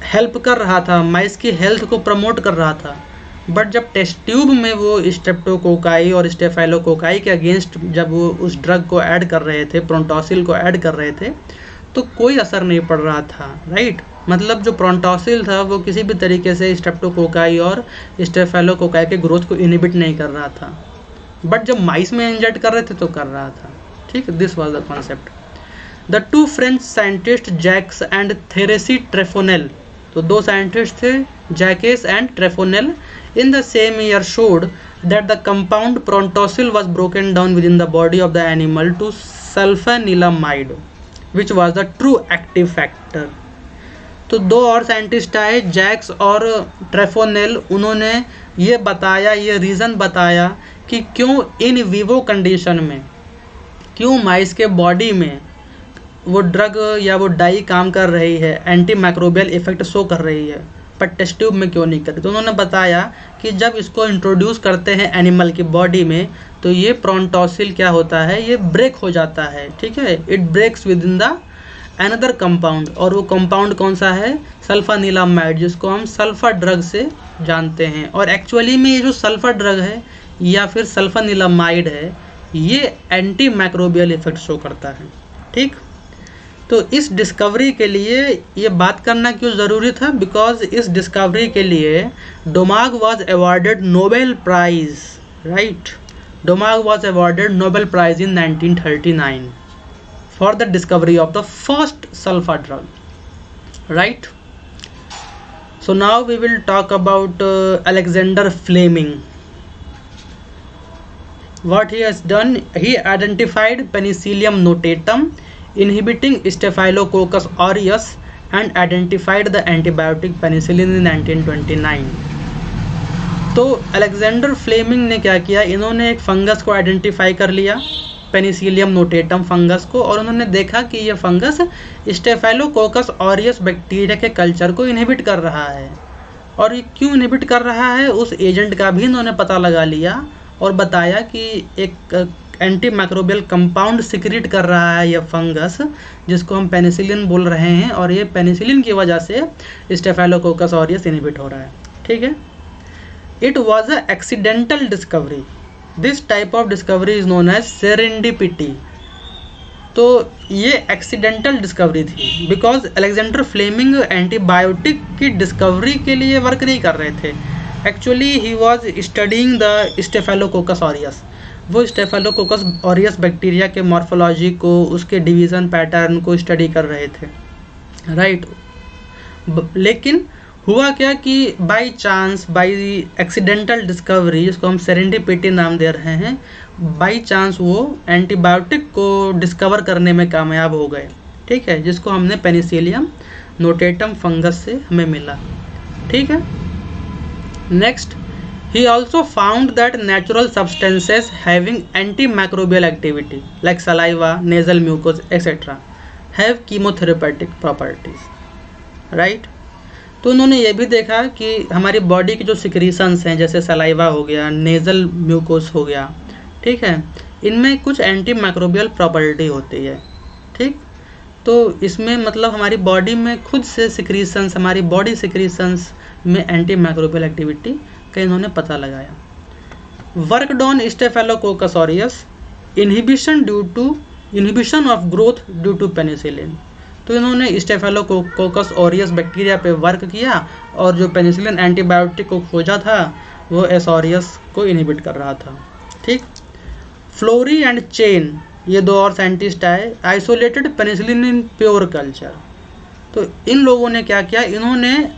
Speaker 1: हेल्प कर रहा था, माइस की हेल्थ को प्रमोट कर रहा था। बट जब टेस्ट ट्यूब में वो स्ट्रेप्टोकोकाई और स्टेफाइलोकोकाई के अगेंस्ट जब वो उस ड्रग को ऐड कर रहे थे, प्रोटॉसिल को ऐड कर रहे थे, तो कोई असर नहीं पड़ रहा था, राइट। मतलब जो प्रोटॉसिल था वो किसी भी तरीके से स्ट्रेप्टोकोकाई और स्टेफाइलोकोकाई के ग्रोथ को इनहिबिट नहीं कर रहा था। बट जब माइस में इंजेक्ट कर रहे थे तो कर रहा था, ठीक। This was the concept. The two French scientist Jacques and Therese Trefouel, तो दो साइंटिस्ट थे, Jacques and Trefouel, in the same year showed that the compound Prontosil was broken down within the body of the animal to sulphanilamide which was the true active factor. तो दो और साइंटिस्ट आए, जैक्स और ट्रेफोनेल, उन्होंने ये बताया, ये रीज़न बताया कि क्यों इन विवो कंडीशन में, क्यों माइस के बॉडी में वो ड्रग या वो डाई काम कर रही है, एंटी माइक्रोबियल इफेक्ट शो कर रही है, पर टेस्ट ट्यूब में क्यों नहीं कर रही। तो उन्होंने बताया कि जब इसको इंट्रोड्यूस करते हैं एनिमल की बॉडी में, तो ये प्रोटॉसिल क्या होता है, ये ब्रेक हो जाता है, ठीक है। It breaks within the another compound, और वो कंपाउंड कौन सा है, सल्फानिलामाइड, जिसको हम सल्फर ड्रग से जानते हैं। और एक्चुअली में ये जो सल्फर ड्रग है या फिर सल्फानिलामाइड है, ये एंटी माइक्रोबियल इफेक्ट शो करता है, ठीक। तो इस डिस्कवरी के लिए ये बात करना क्यों ज़रूरी था, बिकॉज इस डिस्कवरी के लिए Domagk was awarded Nobel prize, right. Domagk was awarded Nobel prize in 1939 for the discovery of the first sulfur drug, right. So now we will talk about Alexander Fleming. What he has done, he identified Penicillium notatum inhibiting Staphylococcus aureus and identified the antibiotic penicillin in 1929. तो अलेक्जेंडर फ्लेमिंग ने क्या किया, इन्होंने एक फंगस को आइडेंटिफाई कर लिया, पेनिसिलियम नोटेटम फंगस को, और उन्होंने देखा कि यह फंगस स्टेफाइलोकोकस ऑरियस बैक्टीरिया के कल्चर को इनहिबिट कर रहा है। और ये क्यों इनहिबिट कर रहा है, उस एजेंट का भी इन्होंने पता लगा लिया और बताया कि एक एंटी माइक्रोबियल कंपाउंड सिक्रीट कर रहा है यह फंगस, जिसको हम पेनिसिलिन बोल रहे हैं, और ये पेनिसिलिन की वजह से स्टेफाइलोकोकस ऑरियस इनहिबिट हो रहा है, ठीक है। It was a accidental discovery. This type of discovery is known as serendipity. तो ये एक्सीडेंटल डिस्कवरी थी, बिकॉज अलेक्जेंडर फ्लेमिंग एंटीबायोटिक की डिस्कवरी के लिए वर्क नहीं कर रहे थे। Actually he was studying the Staphylococcus aureus. वो स्टेफाइलोकोकस ऑरियस बैक्टीरिया के मॉर्फोलॉजी को, उसके डिवीज़न पैटर्न को स्टडी कर रहे थे, राइट। लेकिन हुआ क्या कि by chance, by accidental discovery, जिसको हम सेरेंडिपिटी नाम दे रहे हैं, बाय चांस वो एंटीबायोटिक को डिस्कवर करने में कामयाब हो गए, ठीक है, जिसको हमने पेनिसिलियम नोटेटम फंगस से हमें मिला, ठीक है। Next, he also found that natural substances having antimicrobial activity like saliva, nasal mucus etc. have chemotherapeutic properties, right. तो उन्होंने ये भी देखा कि हमारी बॉडी की जो सिक्रीशंस हैं, जैसे सलाइवा हो गया, नेज़ल म्यूकोस हो गया, ठीक है, इनमें कुछ एंटी माइक्रोबियल प्रॉपर्टी होती है, ठीक। तो इसमें मतलब हमारी बॉडी में खुद से सिक्रीशंस, हमारी बॉडी सिक्रीशंस में एंटी माइक्रोबियल एक्टिविटी का इन्होंने पता लगाया। Work on Staphylococcus aureus inhibition of growth due to penicillin. तो इन्होंने स्टेफाइलोकोकस ऑरियस बैक्टीरिया पे वर्क किया, और जो पेनिसिलिन एंटीबायोटिक को खोजा था वो एस ऑरियस को इनहिबिट कर रहा था, ठीक। फ्लोरी एंड चेन, ये दो और साइंटिस्ट आए, आइसोलेटेड पेनिसिलिन इन प्योर कल्चर। तो इन लोगों ने क्या किया, इन्होंने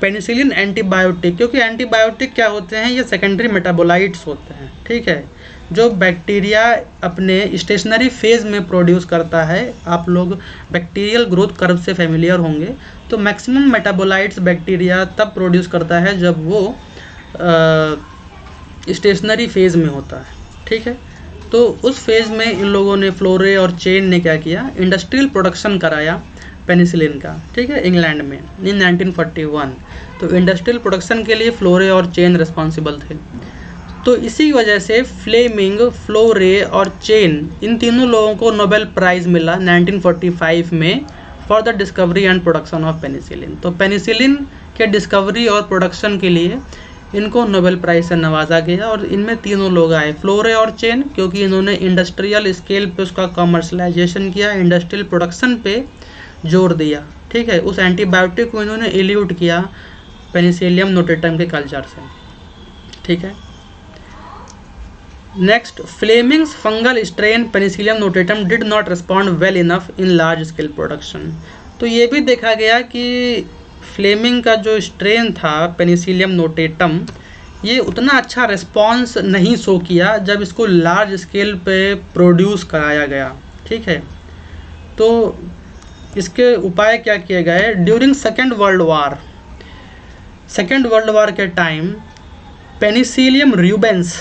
Speaker 1: पेनिसिलिन एंटीबायोटिक, क्योंकि एंटीबायोटिक क्या होते हैं, ये सेकेंडरी मेटाबोलाइट्स होते हैं, ठीक है, जो बैक्टीरिया अपने स्टेशनरी फेज में प्रोड्यूस करता है। आप लोग बैक्टीरियल ग्रोथ कर्व से फेमिलियर होंगे, तो मैक्सिमम मेटाबोलाइट्स बैक्टीरिया तब प्रोड्यूस करता है जब वो स्टेशनरी फेज में होता है, ठीक है। तो उस फेज में इन लोगों ने, फ्लोरे और चेन ने क्या किया, इंडस्ट्रियल प्रोडक्शन कराया पेनिसिलिन का, ठीक है, इंग्लैंड में इन 1941। तो इंडस्ट्रियल प्रोडक्शन के लिए फ्लोरे और चेन रिस्पॉन्सिबल थे। तो इसी वजह से फ्लेमिंग, फ्लोरे और चेन, इन तीनों लोगों को नोबेल प्राइज़ मिला 1945 में for the discovery and production of penicillin. तो पेनिसिलिन के डिस्कवरी और प्रोडक्शन के लिए इनको नोबेल प्राइज़ से नवाजा गया, और इनमें तीनों लोग आए, फ्लोरे और चेन, क्योंकि इन्होंने इंडस्ट्रियल स्केल पे उसका कमर्शलाइजेशन किया, इंडस्ट्रियल प्रोडक्शन पे जोर दिया। ठीक है, उस एंटीबायोटिक को इन्होंने इल्यूट किया पेनिसिलियम नोटेटम के कल्चर से। ठीक है, next, Fleming's fungal strain Penicillium notatum did not respond well enough in large scale production. तो ये भी देखा गया कि फ्लेमिंग का जो स्ट्रेन था पेनिसिलियम नोटेटम, ये उतना अच्छा रिस्पॉन्स नहीं शो किया जब इसको लार्ज स्केल पे प्रोड्यूस कराया गया। ठीक है, तो इसके उपाय क्या किए गए? ड्यूरिंग सेकेंड वर्ल्ड वार के टाइम पेनिसिलियम रूबेंस,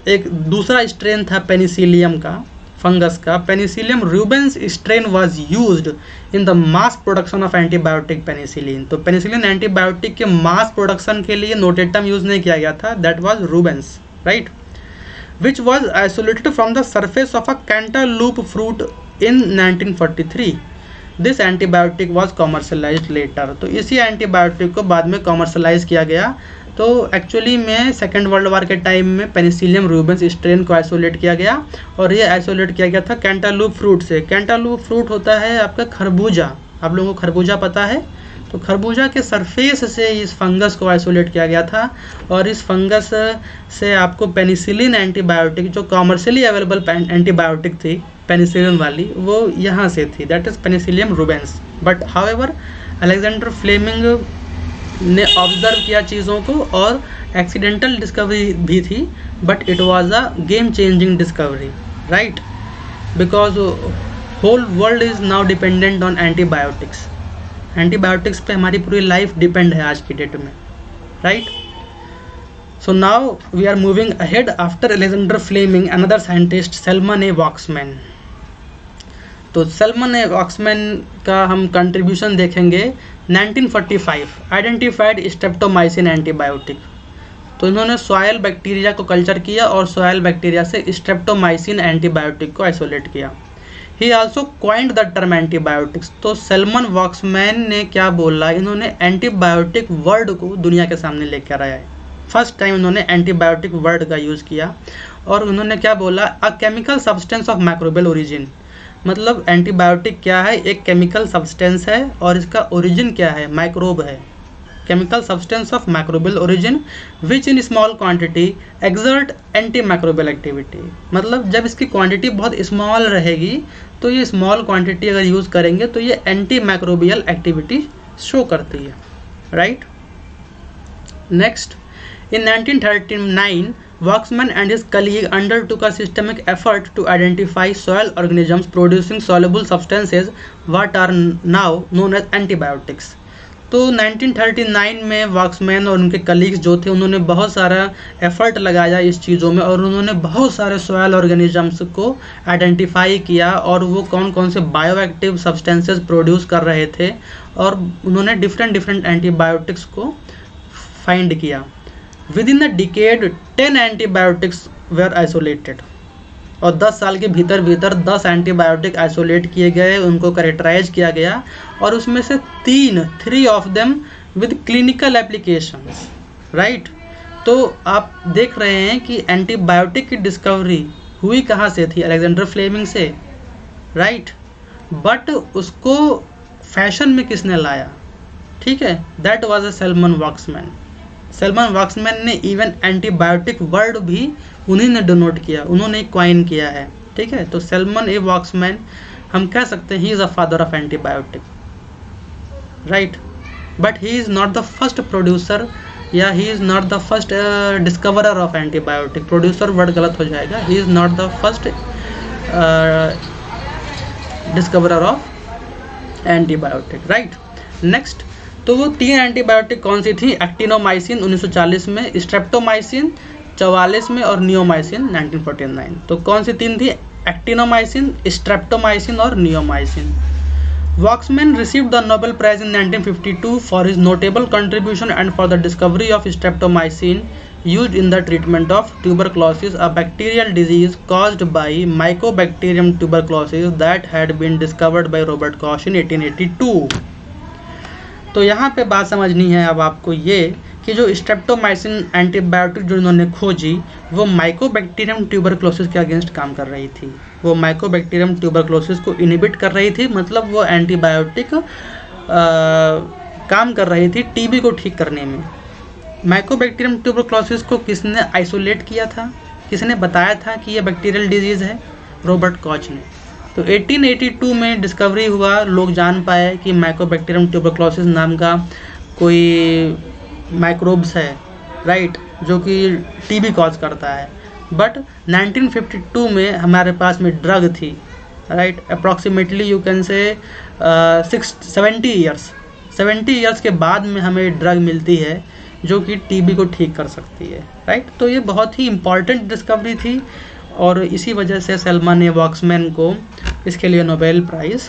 Speaker 1: एक दूसरा स्ट्रेन था पेनिसिलियम का, फंगस का, Penicillium Rubens strain was used in the mass production of antibiotic penicillin. तो पेनिसिलिन एंटीबायोटिक के मास प्रोडक्शन के लिए नोटेटम यूज नहीं किया गया था, that was Rubens, right, which was isolated from the surface of a cantaloupe fruit in 1943। This antibiotic was commercialised later. तो इसी एंटीबायोटिक को बाद में कॉमर्शलाइज किया गया। तो एक्चुअली में सेकेंड वर्ल्ड वार के टाइम में पेनिसिलियम रूबेंस स्ट्रेन को आइसोलेट किया गया, और ये आइसोलेट किया गया था कैंटालूप फ्रूट से। कैंटालूप फ्रूट होता है आपका खरबूजा, आप लोगों को खरबूजा पता है, तो खरबूजा के सरफेस से इस फंगस को आइसोलेट किया गया था, और इस फंगस से आपको पेनिसिलिन एंटीबायोटिक, जो कॉमर्शियली अवेलेबल एंटीबायोटिक थी पेनिसिलिन वाली, वो यहाँ से थी, that is Penicillium rubens. But however Alexander Fleming ने ऑब्जर्व किया चीज़ों को, और एक्सीडेंटल डिस्कवरी भी थी, but it was a game changing discovery, right, because whole world is now dependent on antibiotics. Antibiotics पे हमारी पूरी लाइफ डिपेंड है आज की डेट में, right. So now we are moving ahead after Alexander Fleming another scientist Selman A Waksman. तो सैल्मन ए वॉक्समैन का हम कंट्रीब्यूशन देखेंगे। 1945 आइडेंटिफाइड स्ट्रेप्टोमाइसिन एंटीबायोटिक। तो इन्होंने सॉयल बैक्टीरिया को कल्चर किया और सॉयल बैक्टीरिया से स्ट्रेप्टोमाइसिन एंटीबायोटिक को आइसोलेट किया। He also coined the term antibiotics. तो सैल्मन वॉक्समैन ने क्या बोला, इन्होंने एंटीबायोटिक वर्ड को दुनिया के सामने लेकर आया है। फर्स्ट टाइम इन्होंने एंटीबायोटिक वर्ड का यूज़ किया, और उन्होंने क्या बोला, a chemical substance of microbial origin. मतलब एंटीबायोटिक क्या है, एक केमिकल सब्सटेंस है, और इसका ओरिजिन क्या है, माइक्रोब है। Chemical substance of microbial origin which in small quantity exert anti microbial activity. मतलब जब इसकी क्वांटिटी बहुत स्मॉल रहेगी, तो ये स्मॉल क्वांटिटी अगर यूज़ करेंगे तो ये एंटी माइक्रोबियल एक्टिविटी शो करती है, right. Next, in 1939 Waxman and his colleague undertook a systemic effort to identify soil organisms producing soluble substances what are now known as antibiotics। तो 1939 में वॉक्समैन और उनके कलीग्स जो थे, उन्होंने बहुत सारा एफर्ट लगाया इस चीज़ों में, और उन्होंने बहुत सारे सॉयल ऑर्गेनिजम्स को आइडेंटिफाई किया, और वो कौन कौन से बायो एक्टिव सब्सटेंसेस प्रोड्यूस कर रहे थे, और उन्होंने डिफरेंट एंटीबायोटिक्स को फाइंड किया। Within the decade 10 antibiotics were isolated, और 10 साल के भीतर 10 एंटीबायोटिक आइसोलेट किए गए, उनको करेक्टराइज किया गया, और उसमें से 3 of them with clinical applications, right. तो आप देख रहे हैं कि एंटीबायोटिक की डिस्कवरी हुई कहाँ से थी, अलेक्जेंडर फ्लेमिंग से, राइट, बट उसको फैशन में किसने लाया, ठीक है, that was a salmon Voxman. Salmon Waksman ने इवन एंटीबायोटिक वर्ड भी उन्हीं ने डिनोट किया, उन्होंने क्वाइन किया है, ठीक है। तो सैल्मन ए वॉक्समैन, हम कह सकते हैं he is a father of antibiotic, right, but he is not the first producer, या he is not the first discoverer of antibiotic. Producer word गलत हो जाएगा, he is not the first discoverer of antibiotic, right. Next, तो वो 3 एंटीबायोटिक कौन सी थी, एक्टिनोमाइसिन 1940 में, स्ट्रेप्टोमाइसिन 44 में, और नियोमाइसिन 1949। तो कौन सी 3 थी, एक्टिनोमाइसिन, स्ट्रेप्टोमाइसिन और neomycin. Waksman received the Nobel prize in 1952 for his notable contribution and for the discovery of streptomycin used in the treatment of tuberculosis, a bacterial disease caused by Mycobacterium tuberculosis that had been discovered by Robert Koch in 1882। तो यहाँ पे बात समझनी है अब आपको ये कि जो स्ट्रेप्टोमाइसिन एंटीबायोटिक जो इन्होंने खोजी वो माइकोबैक्टीरियम ट्यूबरक्लोसिस के अगेंस्ट काम कर रही थी। वो माइकोबैक्टीरियम ट्यूबरक्लोसिस को इनहिबिट कर रही थी, मतलब वो एंटीबायोटिक काम कर रही थी टीबी को ठीक करने में। माइकोबैक्टीरियम ट्यूबरक्लोसिस को किसने आइसोलेट किया था, किसने बताया था कि ये बैक्टीरियल डिजीज़ है? रॉबर्ट कॉच ने। तो 1882 में डिस्कवरी हुआ, लोग जान पाए कि माइकोबैक्टीरियम ट्यूबरक्लोसिस नाम का कोई माइक्रोब्स है, राइट, जो कि टीबी कॉज करता है। बट 1952 में हमारे पास में ड्रग थी, right, approximately you can say 70 years के बाद में हमें ड्रग मिलती है जो कि टीबी को ठीक कर सकती है, राइट। तो ये बहुत ही इम्पॉर्टेंट डिस्कवरी थी और इसी वजह से सेल्मन या वॉक्समैन को इसके लिए नोबेल प्राइज़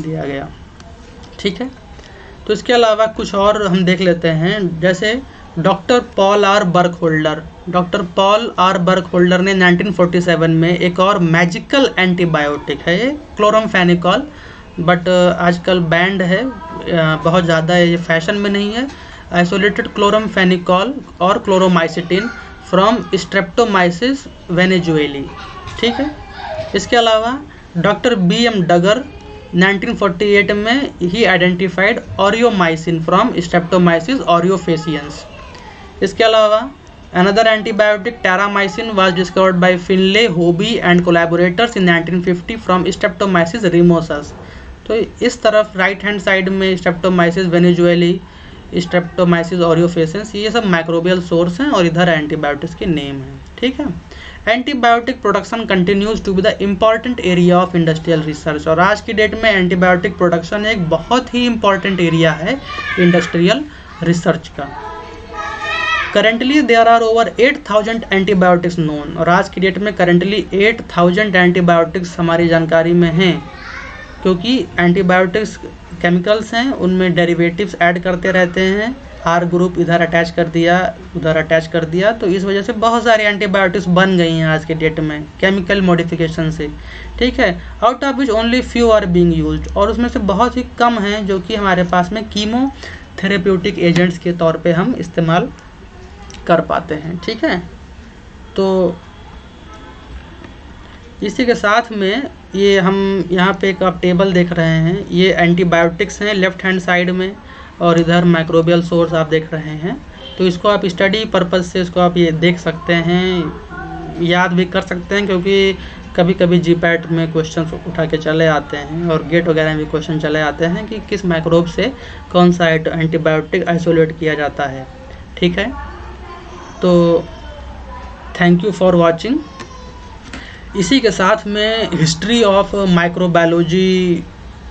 Speaker 1: दिया गया, ठीक है। तो इसके अलावा कुछ और हम देख लेते हैं, जैसे doctor Paul R Burkholder. Doctor Paul R Burkholder ने 1947 में एक और मैजिकल एंटीबायोटिक है, ये क्लोरमफेनिकॉल, बट आजकल बैंड है, बहुत ज़्यादा ये फैशन में नहीं है। आइसोलेटेड क्लोरमफेनिकॉल और क्लोरोमाइसिटिन फ्रॉम स्ट्रेप्टोमाइसिस वेनेजुएली, ठीक है। इसके अलावा डॉक्टर BM डगर 1948 में he identified aureomycin from Streptomyces aureofaciens. इसके अलावा another antibiotic terramycin was discovered by Finlay, Hobby and collaborators in 1950 from Streptomyces rimosus. तो इस तरफ राइट हैंड साइड में स्ट्रेप्टोमाइसिस वेनेजुएली, स्ट्रेप्टोमाइसिस ऑरियोफेसियंस, ये सब माइक्रोबियल सोर्स हैं और इधर एंटीबायोटिक्स के नेम हैं, ठीक है। Antibiotic production continues to be the important area of industrial research, और आज की डेट में एंटीबायोटिक प्रोडक्शन एक बहुत ही इम्पॉर्टेंट एरिया है इंडस्ट्रियल रिसर्च का। Currently there are over 8000 antibiotics known, और आज की डेट में करेंटली 8000 एंटीबायोटिक्स हमारी जानकारी में हैं, क्योंकि एंटीबायोटिक्स केमिकल्स हैं, उनमें डेरिवेटिव्स ऐड करते रहते हैं, आर ग्रुप इधर अटैच कर दिया, उधर अटैच कर दिया, तो इस वजह से बहुत सारे एंटीबायोटिक्स बन गई हैं आज के डेट में केमिकल मॉडिफिकेशन से, ठीक है। Out of which only few are being used, और उसमें से बहुत ही कम हैं जो कि हमारे पास में कीमोथेरेप्यूटिक एजेंट्स के तौर पे हम इस्तेमाल कर पाते हैं, ठीक है। तो इसी के साथ में ये हम यहाँ पे एक आप टेबल देख रहे हैं, ये एंटीबायोटिक्स हैं लेफ्ट हैंड साइड में, और इधर माइक्रोबियल सोर्स आप देख रहे हैं। तो इसको आप स्टडी पर्पज़ से इसको आप ये देख सकते हैं, याद भी कर सकते हैं, क्योंकि कभी कभी जीपैट में क्वेश्चन उठा के चले आते हैं और गेट वगैरह में क्वेश्चन चले आते हैं कि किस माइक्रोब से कौन सा एंटीबायोटिक आइसोलेट किया जाता है, ठीक है। तो थैंक यू फॉर वॉचिंग। इसी के साथ में हिस्ट्री ऑफ माइक्रोबायोलॉजी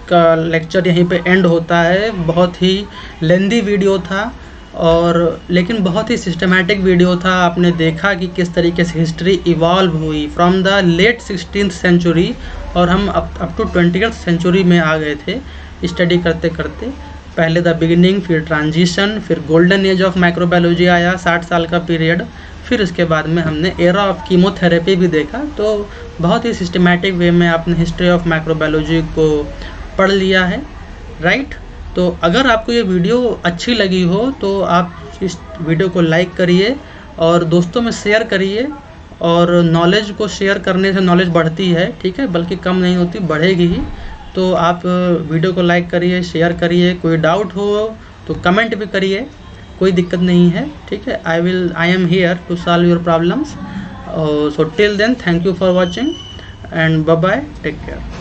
Speaker 1: का लेक्चर यहीं पे एंड होता है। बहुत ही लेंदी वीडियो था और लेकिन बहुत ही सिस्टमैटिक वीडियो था। आपने देखा कि किस तरीके से हिस्ट्री इवॉल्व हुई from the late 16th century और हम अप टू 20th सेंचुरी में आ गए थे स्टडी करते करते। पहले द बिगिनिंग, फिर ट्रांजिशन, फिर गोल्डन एज ऑफ माइक्रोबायोलॉजी आया 60 साल का पीरियड, फिर उसके बाद में हमने एरा ऑफ कीमोथेरेपी भी देखा। तो बहुत ही सिस्टमैटिक वे में आपने हिस्ट्री ऑफ माइक्रोबायोलॉजी को पढ़ लिया है, राइट। तो अगर आपको ये वीडियो अच्छी लगी हो तो आप इस वीडियो को लाइक करिए और दोस्तों में शेयर करिए। और नॉलेज को शेयर करने से नॉलेज बढ़ती है, ठीक है, बल्कि कम नहीं होती, बढ़ेगी ही। तो आप वीडियो को लाइक करिए, शेयर करिए। कोई डाउट हो तो कमेंट भी करिए, कोई दिक्कत नहीं है, ठीक है। I am here to solve your problems. So till then, thank you for watching and bye bye, take care.